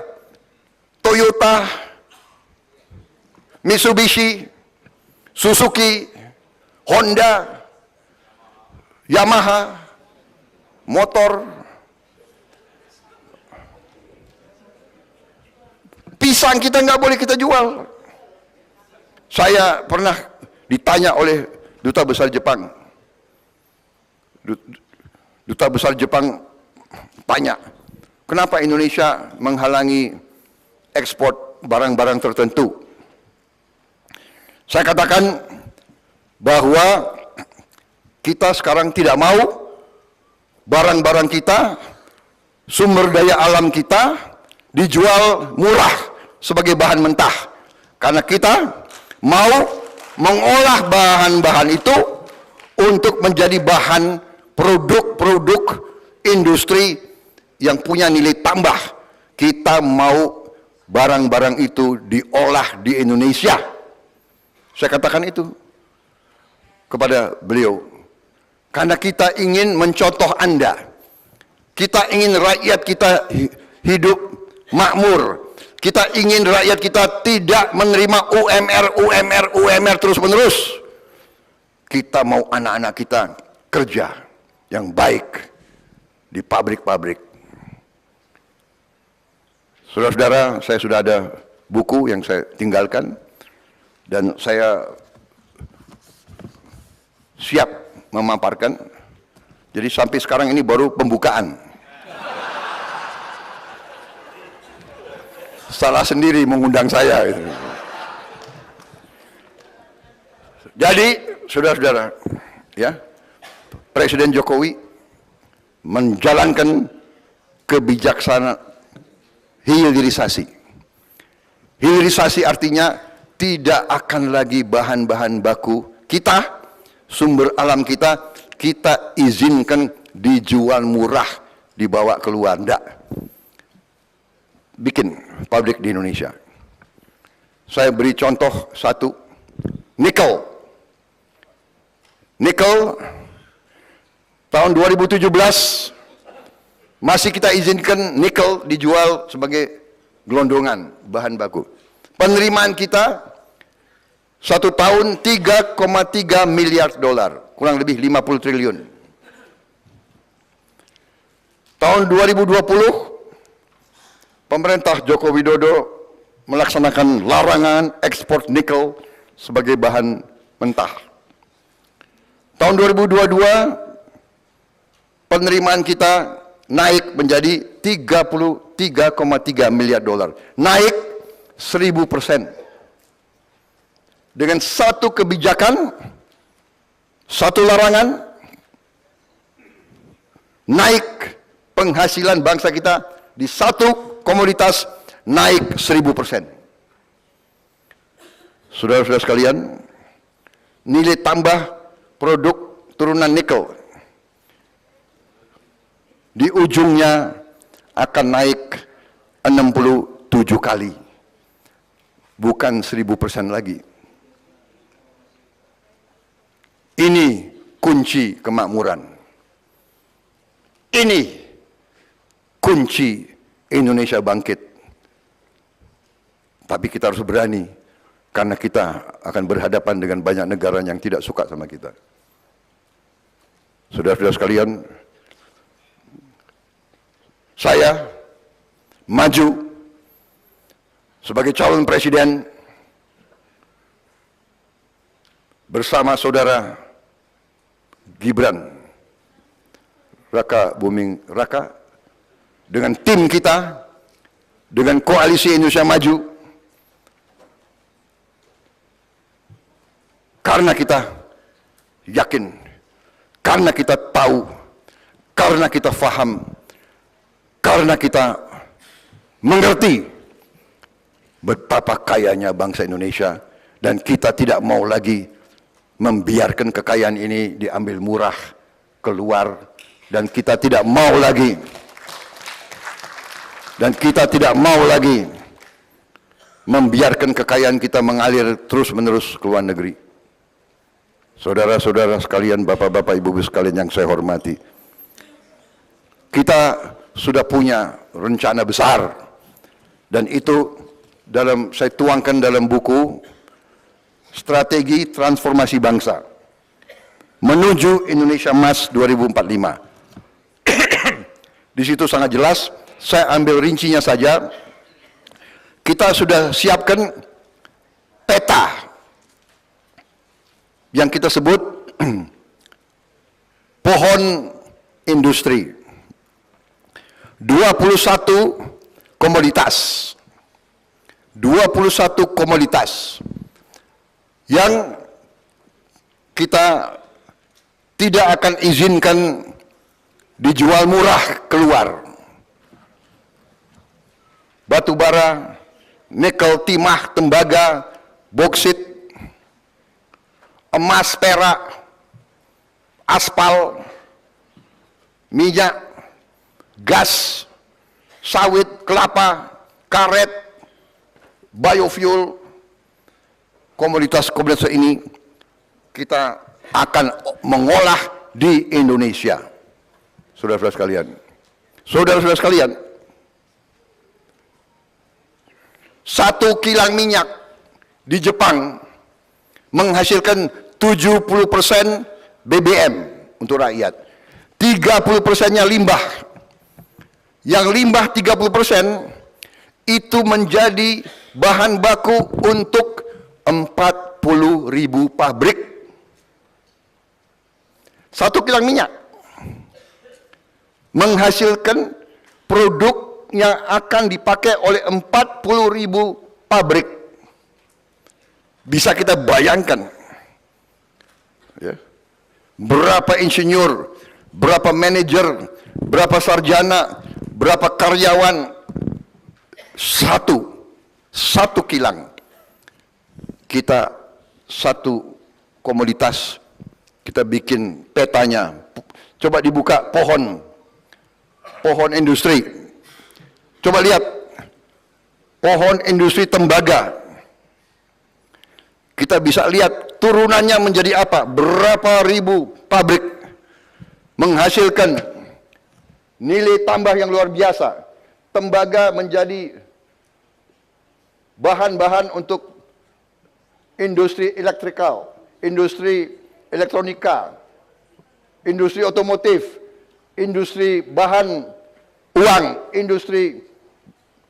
Toyota, Mitsubishi, Suzuki, Honda, Yamaha, motor. Pisang kita nggak boleh kita jual. Saya pernah ditanya oleh Duta Besar Jepang. Duta Besar Jepang tanya, kenapa Indonesia menghalangi ekspor barang-barang tertentu? Saya katakan bahwa kita sekarang tidak mau barang-barang kita, sumber daya alam kita dijual murah sebagai bahan mentah. Karena kita mau mengolah bahan-bahan itu untuk menjadi bahan produk-produk industri yang punya nilai tambah. Kita mau barang-barang itu diolah di Indonesia. Saya katakan itu kepada beliau. Karena kita ingin mencontoh Anda. Kita ingin rakyat kita hidup makmur. Kita ingin rakyat kita tidak menerima UMR terus-menerus. Kita mau anak-anak kita kerja yang baik di pabrik-pabrik. Saudara-saudara, saya sudah ada buku yang saya tinggalkan. Dan saya siap memaparkan. Jadi sampai sekarang ini baru pembukaan. Salah sendiri mengundang saya. Gitu. Jadi, saudara-saudara, ya, Presiden Jokowi menjalankan kebijaksanaan hilirisasi. Hilirisasi artinya tidak akan lagi bahan-bahan baku kita, sumber alam kita izinkan dijual murah, dibawa keluar. Enggak. Bikin pabrik di Indonesia. Saya beri contoh satu, nikel. Nikel tahun 2017 masih kita izinkan nikel dijual sebagai gelondongan bahan baku. Penerimaan kita satu tahun 3,3 miliar dolar, kurang lebih 50 triliun. Tahun 2020 pemerintah Joko Widodo melaksanakan larangan ekspor nikel sebagai bahan mentah. Tahun 2022 penerimaan kita naik menjadi 33,3 miliar dolar. Naik 1000%. Dengan satu kebijakan, satu larangan, naik penghasilan bangsa kita di satu komoditas naik 1000%. Saudara-saudara sekalian, nilai tambah produk turunan nikel di ujungnya akan naik 67 kali, bukan 1000% lagi. Ini kunci kemakmuran. Ini kunci Indonesia bangkit. Tapi kita harus berani, karena kita akan berhadapan dengan banyak negara yang tidak suka sama kita. Saudara-saudara sekalian, saya maju sebagai calon presiden bersama saudara Gibran Raka Buming Raka, dengan tim kita, dengan koalisi Indonesia Maju, karena kita yakin, karena kita tahu, karena kita faham, karena kita mengerti betapa kayanya bangsa Indonesia, dan kita tidak mau lagi membiarkan kekayaan ini diambil murah keluar, dan kita tidak mau lagi membiarkan kekayaan kita mengalir terus-menerus ke luar negeri. Saudara-saudara sekalian, bapak-bapak, ibu-ibu sekalian yang saya hormati, kita sudah punya rencana besar, dan itu saya tuangkan dalam buku Strategi Transformasi Bangsa Menuju Indonesia Emas 2045. Di situ sangat jelas, saya ambil rincinya saja. Kita sudah siapkan peta yang kita sebut pohon industri. 21 komoditas. 21 komoditas yang kita tidak akan izinkan dijual murah keluar. Batu bara, nikel, timah, tembaga, boksit, emas, perak, aspal, minyak, gas, sawit, kelapa, karet, biofuel, komoditas-komoditas ini kita akan mengolah di Indonesia. Saudara-saudara sekalian, saudara-saudara sekalian, 1 kilang minyak di Jepang menghasilkan 70% BBM untuk rakyat. 30%-nya limbah. Yang limbah 30% itu menjadi bahan baku untuk 40.000 pabrik. 1 kilang minyak menghasilkan produk yang akan dipakai oleh 40.000 pabrik. Bisa kita bayangkan ya, berapa insinyur, berapa manajer, berapa sarjana, berapa karyawan, satu kilang. Kita satu komoditas, kita bikin petanya. Coba dibuka pohon industri. Coba lihat pohon industri tembaga. Kita bisa lihat turunannya menjadi apa? Berapa ribu pabrik menghasilkan nilai tambah yang luar biasa. Tembaga menjadi bahan-bahan untuk industri elektrikal, industri elektronika, industri otomotif, industri bahan uang, industri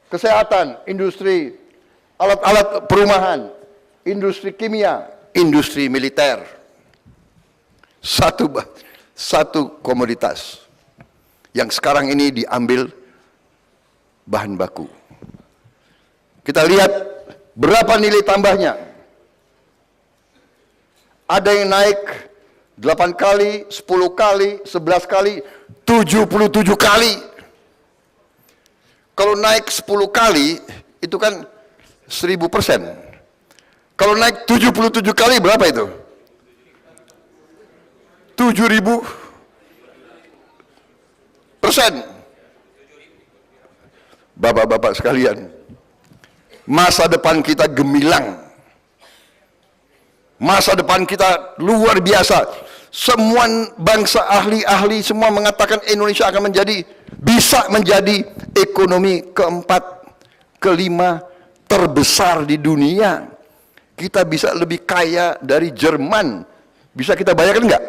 kesehatan, industri alat-alat perumahan, industri kimia, industri militer. Satu komoditas yang sekarang ini diambil bahan baku. Kita lihat berapa nilai tambahnya. Ada yang naik 8 kali, 10 kali, 11 kali, 77 kali. Kalau naik 10 kali, itu kan 1000%. Kalau naik 77 kali, berapa itu? 7.000%. Bapak-bapak sekalian, masa depan kita gemilang. Masa depan kita luar biasa. Semua bangsa ahli-ahli semua mengatakan Indonesia akan bisa menjadi ekonomi keempat, kelima terbesar di dunia. Kita bisa lebih kaya dari Jerman. Bisa kita bayangkan enggak?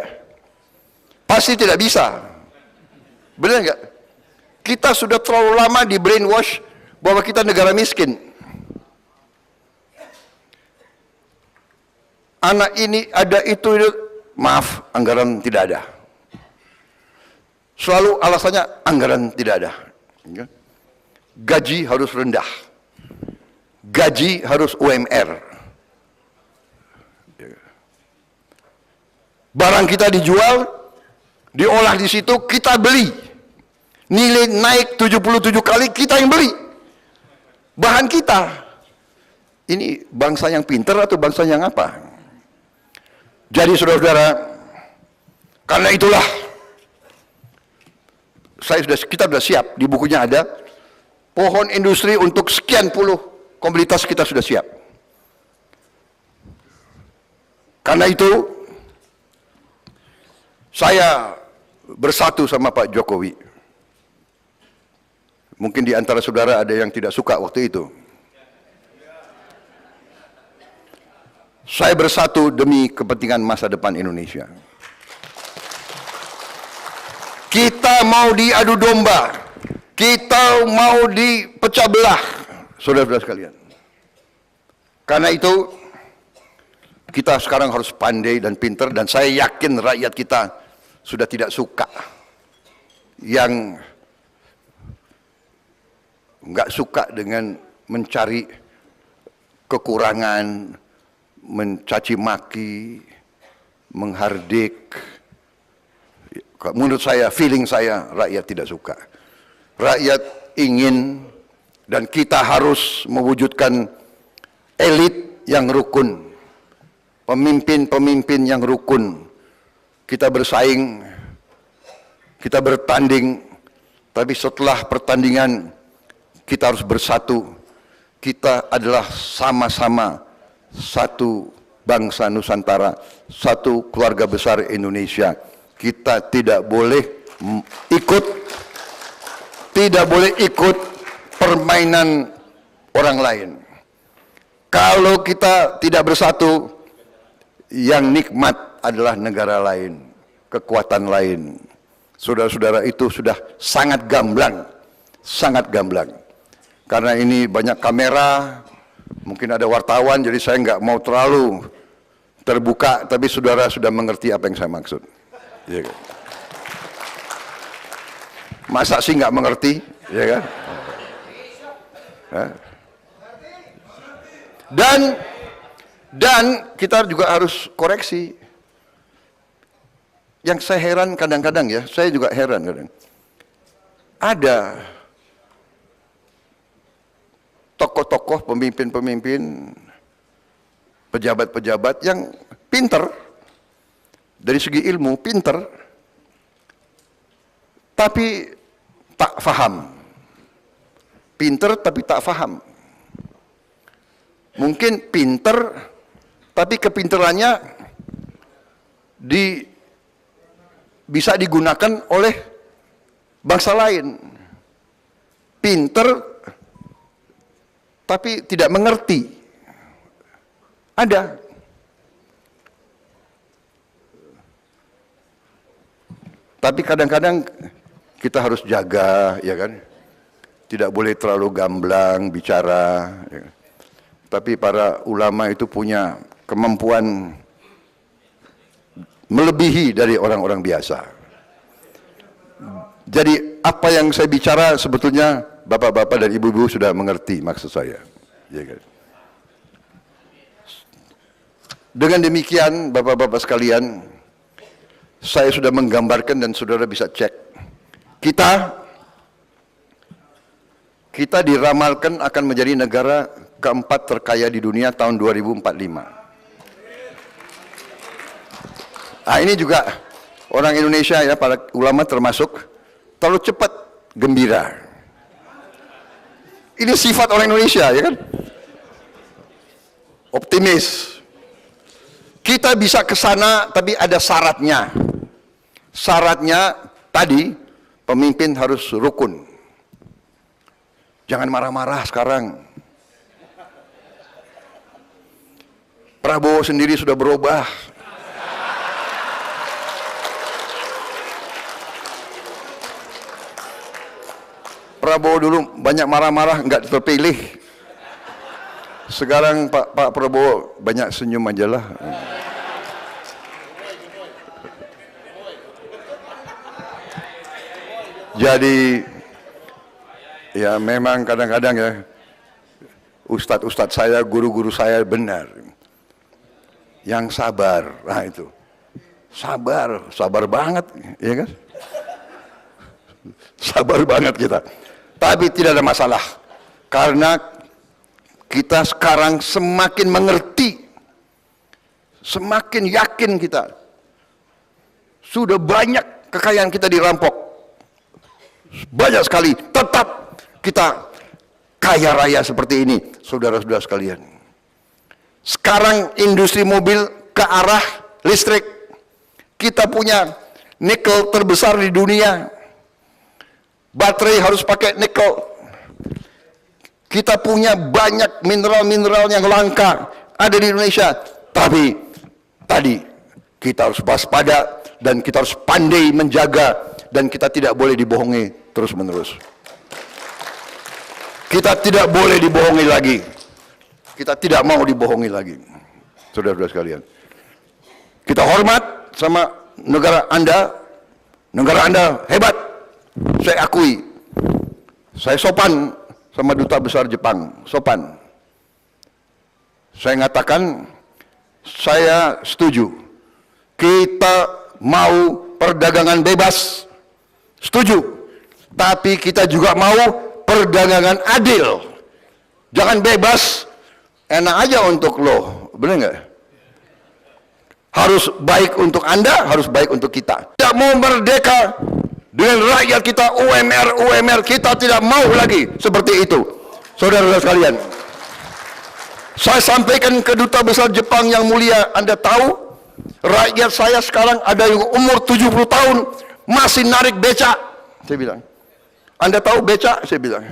Pasti tidak bisa. Benar enggak? Kita sudah terlalu lama di brainwash bahwa kita negara miskin. Anak ini ada itu, maaf, anggaran tidak ada. Selalu alasannya anggaran tidak ada. Gaji harus rendah. Gaji harus UMR. Barang kita dijual, diolah di situ, kita beli. Nilai naik 77 kali, kita yang beli. Bahan kita. Ini bangsa yang pintar atau bangsa yang apa? Jadi saudara-saudara, karena itulah kita sudah siap, di bukunya ada pohon industri untuk sekian puluh komoditas kita sudah siap. Karena itu saya bersatu sama Pak Jokowi. Mungkin di antara saudara ada yang tidak suka waktu itu. Saya bersatu demi kepentingan masa depan Indonesia. Kita mau diadu domba, kita mau dipecah belah, saudara-saudara sekalian. Karena itu, kita sekarang harus pandai dan pintar, dan saya yakin rakyat kita sudah tidak suka yang nggak suka dengan mencari kekurangan, mencaci maki, menghardik. Menurut saya, feeling saya, rakyat tidak suka. Rakyat ingin, dan kita harus mewujudkan elit yang rukun, pemimpin-pemimpin yang rukun. Kita bersaing, kita bertanding, tapi setelah pertandingan kita harus bersatu. Kita adalah sama-sama satu bangsa Nusantara, satu keluarga besar Indonesia. Kita tidak boleh ikut permainan orang lain. Kalau kita tidak bersatu, yang nikmat adalah negara lain, kekuatan lain. Saudara-saudara, itu sudah sangat gamblang, sangat gamblang. Karena ini banyak kamera, mungkin ada wartawan, jadi saya nggak mau terlalu terbuka, tapi saudara sudah mengerti apa yang saya maksud. Ya kan? Masa sih nggak mengerti, ya kan? Dan kita juga harus koreksi. Yang saya heran kadang-kadang ya, saya juga heran kadang. Ada tokoh-tokoh, pemimpin-pemimpin, pejabat-pejabat yang pinter, dari segi ilmu pinter, tapi tak faham. Pinter tapi tak faham. Mungkin pinter, tapi kepinterannya bisa digunakan oleh bangsa lain. Pinter, tapi tidak mengerti. Ada. Tapi kadang-kadang kita harus jaga, ya kan? Tidak boleh terlalu gamblang bicara. Ya. Tapi para ulama itu punya kemampuan melebihi dari orang-orang biasa. Jadi apa yang saya bicara sebetulnya bapak-bapak dan ibu-ibu sudah mengerti maksud saya. Ya kan? Dengan demikian bapak-bapak sekalian, saya sudah menggambarkan dan saudara bisa cek. Kita diramalkan akan menjadi negara keempat terkaya di dunia tahun 2045. Nah, ini juga orang Indonesia ya, para ulama termasuk, terlalu cepat gembira. Ini sifat orang Indonesia, ya kan? Optimis. Kita bisa ke sana, tapi ada syaratnya. Syaratnya tadi, pemimpin harus rukun. Jangan marah-marah sekarang. Prabowo sendiri sudah berubah. Prabowo dulu banyak marah-marah, nggak terpilih. Sekarang Pak Prabowo banyak senyum aja lah. Jadi ya memang kadang-kadang ya ustadz-ustadz saya, guru-guru saya benar. Yang sabar, nah itu. Sabar banget, ya kan? Sabar banget kita. Tapi tidak ada masalah. Karena kita sekarang semakin mengerti, semakin yakin kita. Sudah banyak kekayaan kita dirampok. Banyak sekali, tetap kita kaya raya seperti ini, saudara-saudara sekalian. Sekarang industri mobil ke arah listrik. Kita punya nikel terbesar di dunia. Baterai harus pakai nikel. Kita punya banyak mineral-mineral yang langka ada di Indonesia. Tapi tadi kita harus waspada dan kita harus pandai menjaga dan kita tidak boleh dibohongi terus-menerus. Kita tidak boleh dibohongi lagi. Kita tidak mau dibohongi lagi. Saudara-saudara sekalian. Kita hormat sama negara Anda. Negara Anda hebat. Saya akui. Saya sopan sama duta besar Jepang. Sopan. Saya ngatakan, saya setuju. Kita mau perdagangan bebas. Setuju. Tapi kita juga mau perdagangan adil. Jangan bebas, enak aja untuk lo. Benar nggak? Harus baik untuk Anda, harus baik untuk kita. Tidak mau merdeka dengan rakyat kita, UMR, kita tidak mau lagi seperti itu. Saudara-saudara sekalian, saya sampaikan ke duta besar Jepang yang mulia, Anda tahu, rakyat saya sekarang ada yang umur 70 tahun, masih narik becak. Saya bilang, Anda tahu becak? Saya bilang,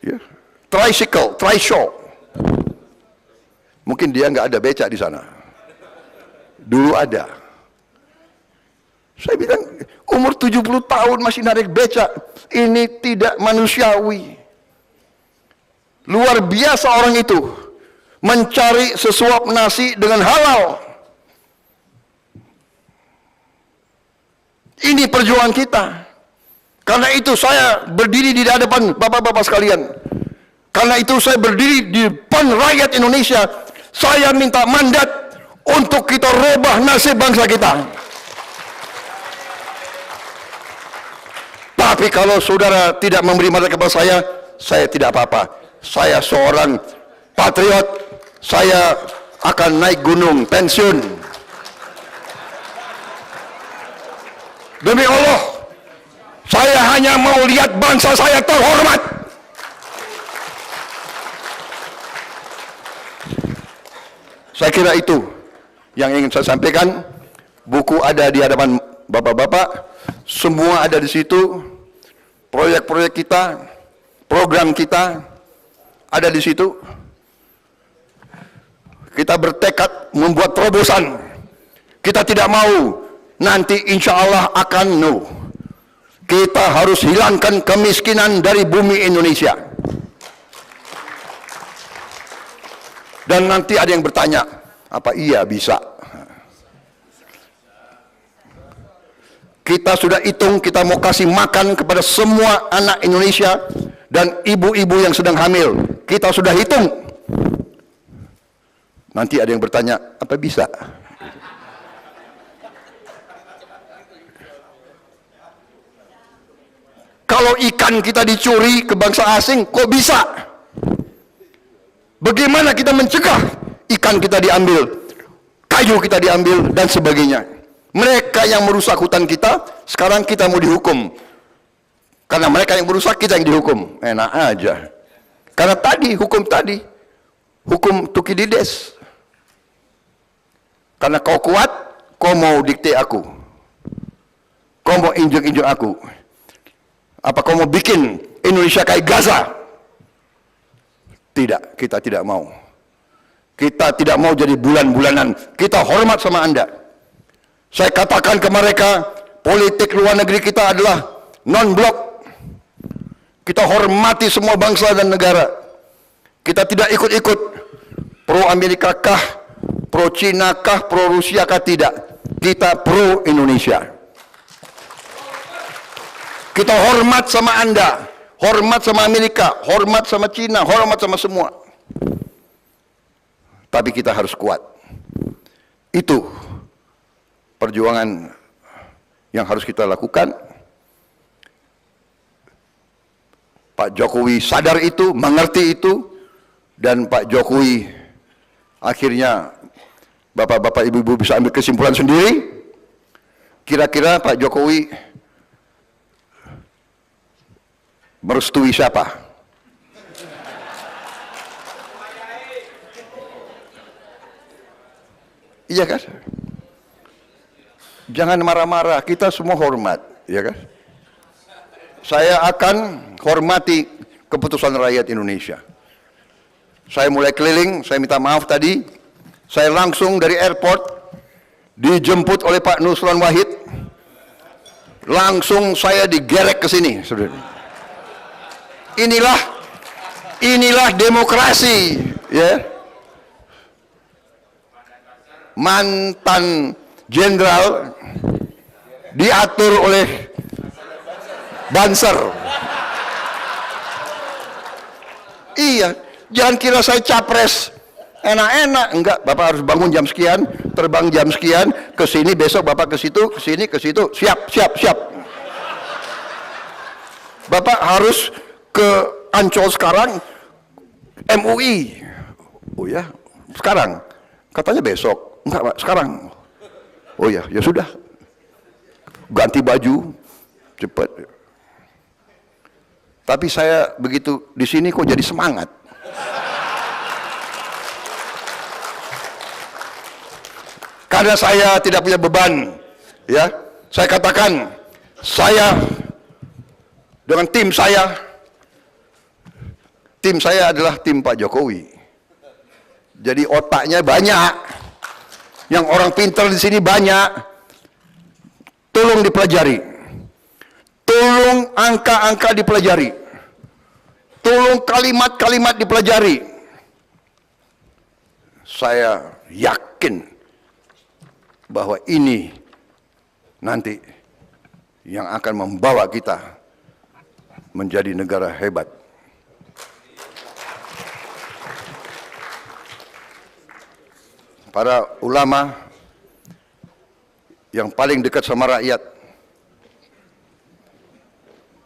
ya, tricycle, trishaw. Mungkin dia nggak ada becak di sana. Dulu ada. Saya bilang, umur 70 tahun masih narik becak. Ini tidak manusiawi. Luar biasa orang itu. Mencari sesuap nasi dengan halal. Ini perjuangan kita. Karena itu saya berdiri di hadapan bapak-bapak sekalian. Karena itu saya berdiri di depan rakyat Indonesia. Saya minta mandat untuk kita rubah nasib bangsa kita. Tapi kalau saudara tidak memberi mandat kepada saya tidak apa-apa. Saya seorang patriot. Saya akan naik gunung pensiun. Demi Allah, saya hanya mau lihat bangsa saya terhormat. Saya kira itu yang ingin saya sampaikan. Buku ada di hadapan bapak-bapak, semua ada di situ. Proyek-proyek kita, program kita ada di situ. Kita bertekad membuat terobosan. Kita tidak mau nanti insya Allah akan Kita harus hilangkan kemiskinan dari bumi Indonesia. Dan nanti ada yang bertanya, apa iya bisa? Kita sudah hitung, kita mau kasih makan kepada semua anak Indonesia dan ibu-ibu yang sedang hamil. Kita sudah hitung. Nanti ada yang bertanya, apa bisa? Kalau ikan kita dicuri ke bangsa asing, kok bisa? Bagaimana kita mencegah ikan kita diambil, kayu kita diambil, dan sebagainya. Mereka yang merusak hutan kita, sekarang kita mau dihukum. Karena mereka yang merusak, kita yang dihukum. Enak aja. Karena tadi, hukum Tukidides. Karena kau kuat, kau mau dikte aku. Kau mau injek-injek aku. Apa kau mau bikin Indonesia kayak Gaza? Tidak, kita tidak mau. Kita tidak mau jadi bulan-bulanan. Kita hormat sama Anda. Saya katakan ke mereka, politik luar negeri kita adalah non-blok. Kita hormati semua bangsa dan negara. Kita tidak ikut-ikut pro Amerika kah, pro Cina kah, pro Rusia kah, tidak. Kita pro Indonesia. Kita hormat sama Anda, hormat sama Amerika, hormat sama Cina, hormat sama semua. Tapi kita harus kuat. Itu perjuangan yang harus kita lakukan. Pak Jokowi sadar itu, mengerti itu, dan Pak Jokowi akhirnya bapak-bapak ibu-ibu bisa ambil kesimpulan sendiri. Kira-kira Pak Jokowi merestui siapa? Iya kan? Jangan marah-marah, kita semua hormat, ya kan? Saya akan hormati keputusan rakyat Indonesia. Saya mulai keliling, saya minta maaf tadi, saya langsung dari airport dijemput oleh Pak Nusron Wahid, langsung saya digerek ke sini. Inilah demokrasi, ya. Mantan jenderal diatur oleh Banser. Iya, jangan kira saya capres enak-enak. Enggak, Bapak harus bangun jam sekian, terbang jam sekian, ke sini besok Bapak ke situ, ke sini, ke situ. Siap. Bapak harus ke Ancol sekarang, MUI. Oh ya, sekarang. Katanya besok. Enggak, Pak, sekarang. Oh ya, ya sudah. Ganti baju, cepat. Tapi saya begitu di sini kok jadi semangat. Karena saya tidak punya beban, ya. Saya katakan, saya dengan tim saya adalah tim Pak Jokowi. Jadi otaknya banyak, yang orang pintar di sini banyak. Tolong dipelajari, tolong angka-angka dipelajari, tolong kalimat-kalimat dipelajari. Saya yakin bahwa ini nanti yang akan membawa kita menjadi negara hebat. Para ulama yang paling dekat sama rakyat,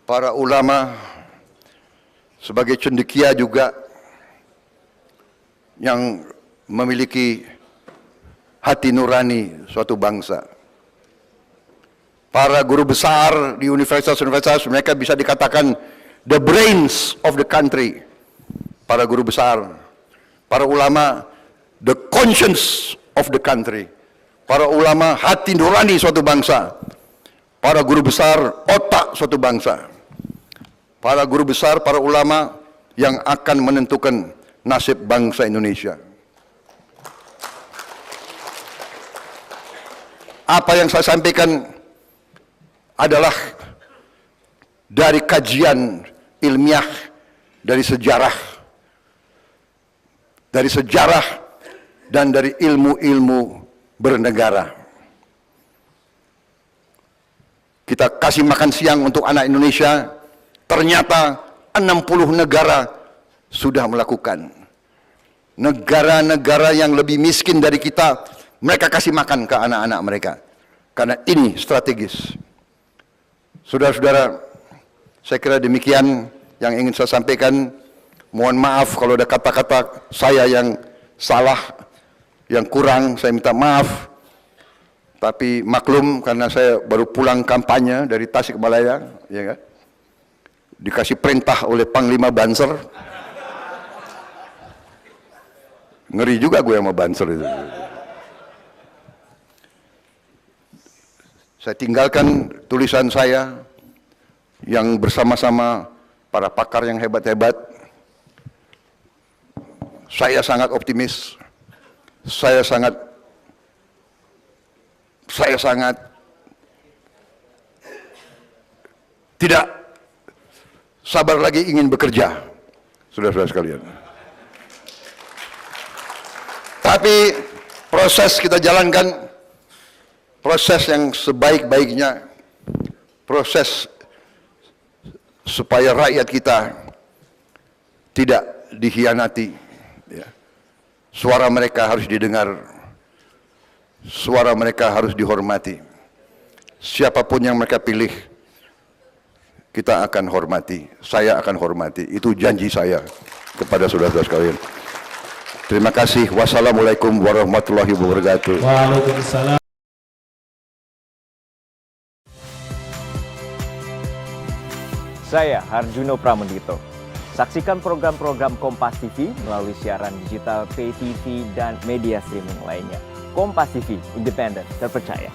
para ulama sebagai cendekia juga yang memiliki hati nurani suatu bangsa. Para guru besar di universitas-universitas, mereka bisa dikatakan the brains of the country. Para guru besar, para ulama, the conscience of the country. Para ulama, hati nurani suatu bangsa. Para guru besar, otak suatu bangsa. Para guru besar, para ulama yang akan menentukan nasib bangsa Indonesia. Apa yang saya sampaikan adalah dari kajian ilmiah, dari sejarah dan dari ilmu-ilmu bernegara. Kita kasih makan siang untuk anak Indonesia, ternyata 60 negara sudah melakukan. Negara-negara yang lebih miskin dari kita, mereka kasih makan ke anak-anak mereka. Karena ini strategis. Saudara-saudara, saya kira demikian yang ingin saya sampaikan. Mohon maaf kalau ada kata-kata saya yang salah, yang kurang, saya minta maaf. Tapi maklum karena saya baru pulang kampanye dari Tasikmalaya, ya kan? Dikasih perintah oleh Panglima Banser. Ngeri juga gue sama Banser itu. Saya tinggalkan tulisan saya yang bersama-sama para pakar yang hebat-hebat. Saya sangat optimis. Saya sangat tidak sabar lagi ingin bekerja, saudara-saudara sekalian. Tapi proses kita jalankan, proses yang sebaik-baiknya, proses supaya rakyat kita tidak dikhianati. Ya. Suara mereka harus didengar, suara mereka harus dihormati. Siapapun yang mereka pilih, kita akan hormati, saya akan hormati. Itu janji saya kepada saudara-saudara sekalian. Terima kasih. Wassalamualaikum warahmatullahi wabarakatuh. Waalaikumsalam. Saya Harjuno Pramendito. Saksikan program-program Kompas TV melalui siaran digital, pay TV, dan media streaming lainnya. Kompas TV, independen, terpercaya.